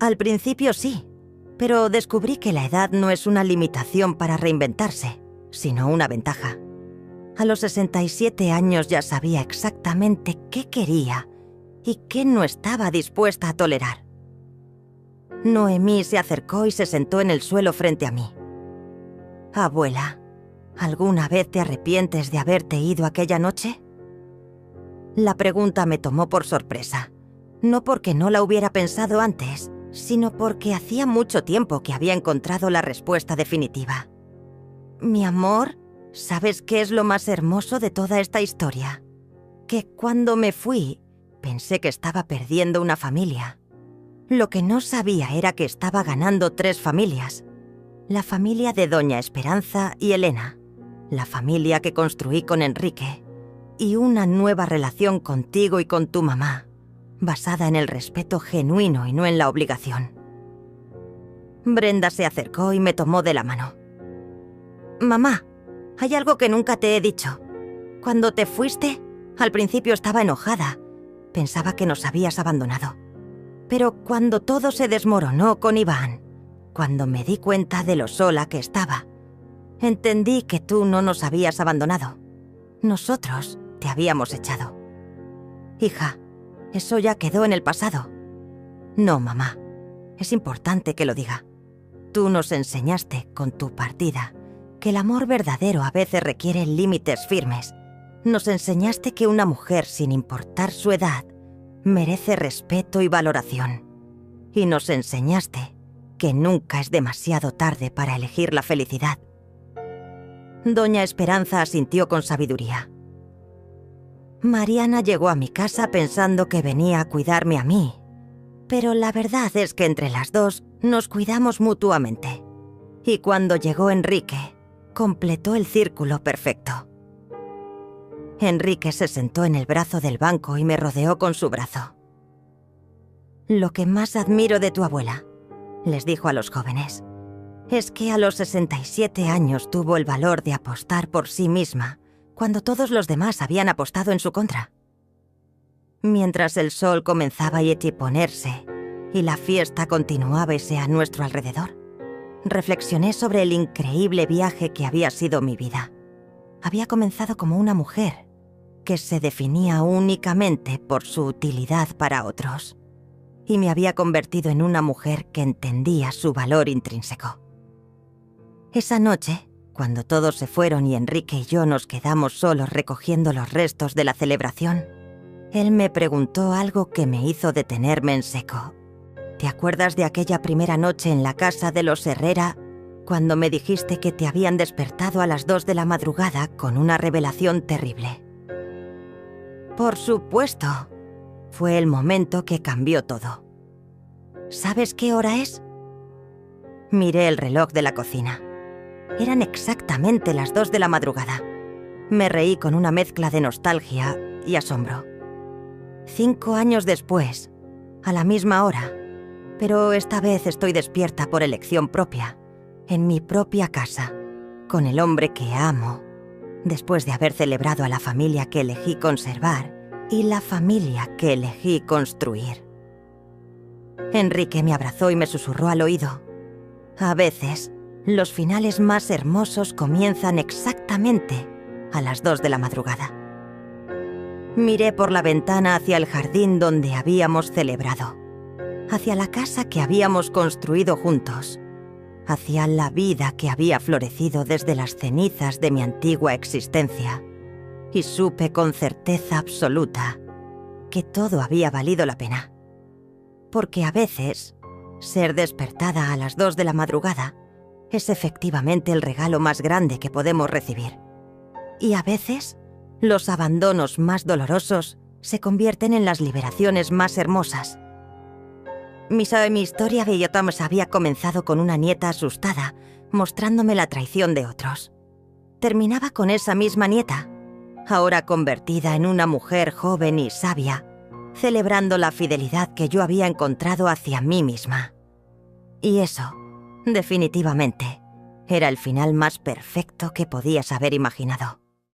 Al principio sí, pero descubrí que la edad no es una limitación para reinventarse, sino una ventaja. A los 67 años ya sabía exactamente qué quería y qué no estaba dispuesta a tolerar. Noemí se acercó y se sentó en el suelo frente a mí. «Abuela, ¿alguna vez te arrepientes de haberte ido aquella noche?» La pregunta me tomó por sorpresa, no porque no la hubiera pensado antes, sino porque hacía mucho tiempo que había encontrado la respuesta definitiva. «Mi amor, ¿sabes qué es lo más hermoso de toda esta historia? Que cuando me fui, pensé que estaba perdiendo una familia. Lo que no sabía era que estaba ganando 3 familias. La familia de doña Esperanza y Elena, la familia que construí con Enrique, y una nueva relación contigo y con tu mamá, basada en el respeto genuino y no en la obligación». Brenda se acercó y me tomó de la mano. «Mamá, hay algo que nunca te he dicho. Cuando te fuiste, al principio estaba enojada. Pensaba que nos habías abandonado. Pero cuando todo se desmoronó con Iván, cuando me di cuenta de lo sola que estaba, entendí que tú no nos habías abandonado. Nosotros te habíamos echado. Hija, eso ya quedó en el pasado». «No, mamá, es importante que lo diga. Tú nos enseñaste con tu partida que el amor verdadero a veces requiere límites firmes. Nos enseñaste que una mujer, sin importar su edad, merece respeto y valoración. Y nos enseñaste que nunca es demasiado tarde para elegir la felicidad». Doña Esperanza asintió con sabiduría. «Mariana llegó a mi casa pensando que venía a cuidarme a mí, pero la verdad es que entre las dos nos cuidamos mutuamente. Y cuando llegó Enrique, completó el círculo perfecto». Enrique se sentó en el brazo del banco y me rodeó con su brazo. «Lo que más admiro de tu abuela», les dijo a los jóvenes, «es que a los 67 años tuvo el valor de apostar por sí misma cuando todos los demás habían apostado en su contra». Mientras el sol comenzaba a ponerse y la fiesta continuaba a nuestro alrededor, reflexioné sobre el increíble viaje que había sido mi vida. Había comenzado como una mujer que se definía únicamente por su utilidad para otros, y me había convertido en una mujer que entendía su valor intrínseco. Esa noche, cuando todos se fueron y Enrique y yo nos quedamos solos recogiendo los restos de la celebración, él me preguntó algo que me hizo detenerme en seco. «¿Te acuerdas de aquella primera noche en la casa de los Herrera cuando me dijiste que te habían despertado a las 2 de la madrugada con una revelación terrible. Por supuesto. Fue el momento que cambió todo. ¿Sabes qué hora es? Miré el reloj de la cocina. Eran exactamente las 2 de la madrugada. Me reí con una mezcla de nostalgia y asombro. 5 años después, a la misma hora, pero esta vez estoy despierta por elección propia, en mi propia casa, con el hombre que amo, después de haber celebrado a la familia que elegí conservar y la familia que elegí construir. Enrique me abrazó y me susurró al oído. A veces, los finales más hermosos comienzan exactamente a las 2 de la madrugada. Miré por la ventana hacia el jardín donde habíamos celebrado, hacia la casa que habíamos construido juntos, hacia la vida que había florecido desde las cenizas de mi antigua existencia, y supe con certeza absoluta que todo había valido la pena. Porque a veces, ser despertada a las 2 de la madrugada es efectivamente el regalo más grande que podemos recibir. Y a veces, los abandonos más dolorosos se convierten en las liberaciones más hermosas. Mi historia había comenzado con una nieta asustada, mostrándome la traición de otros. Terminaba con esa misma nieta, ahora convertida en una mujer joven y sabia, celebrando la fidelidad que yo había encontrado hacia mí misma. Y eso, definitivamente, era el final más perfecto que podías haber imaginado.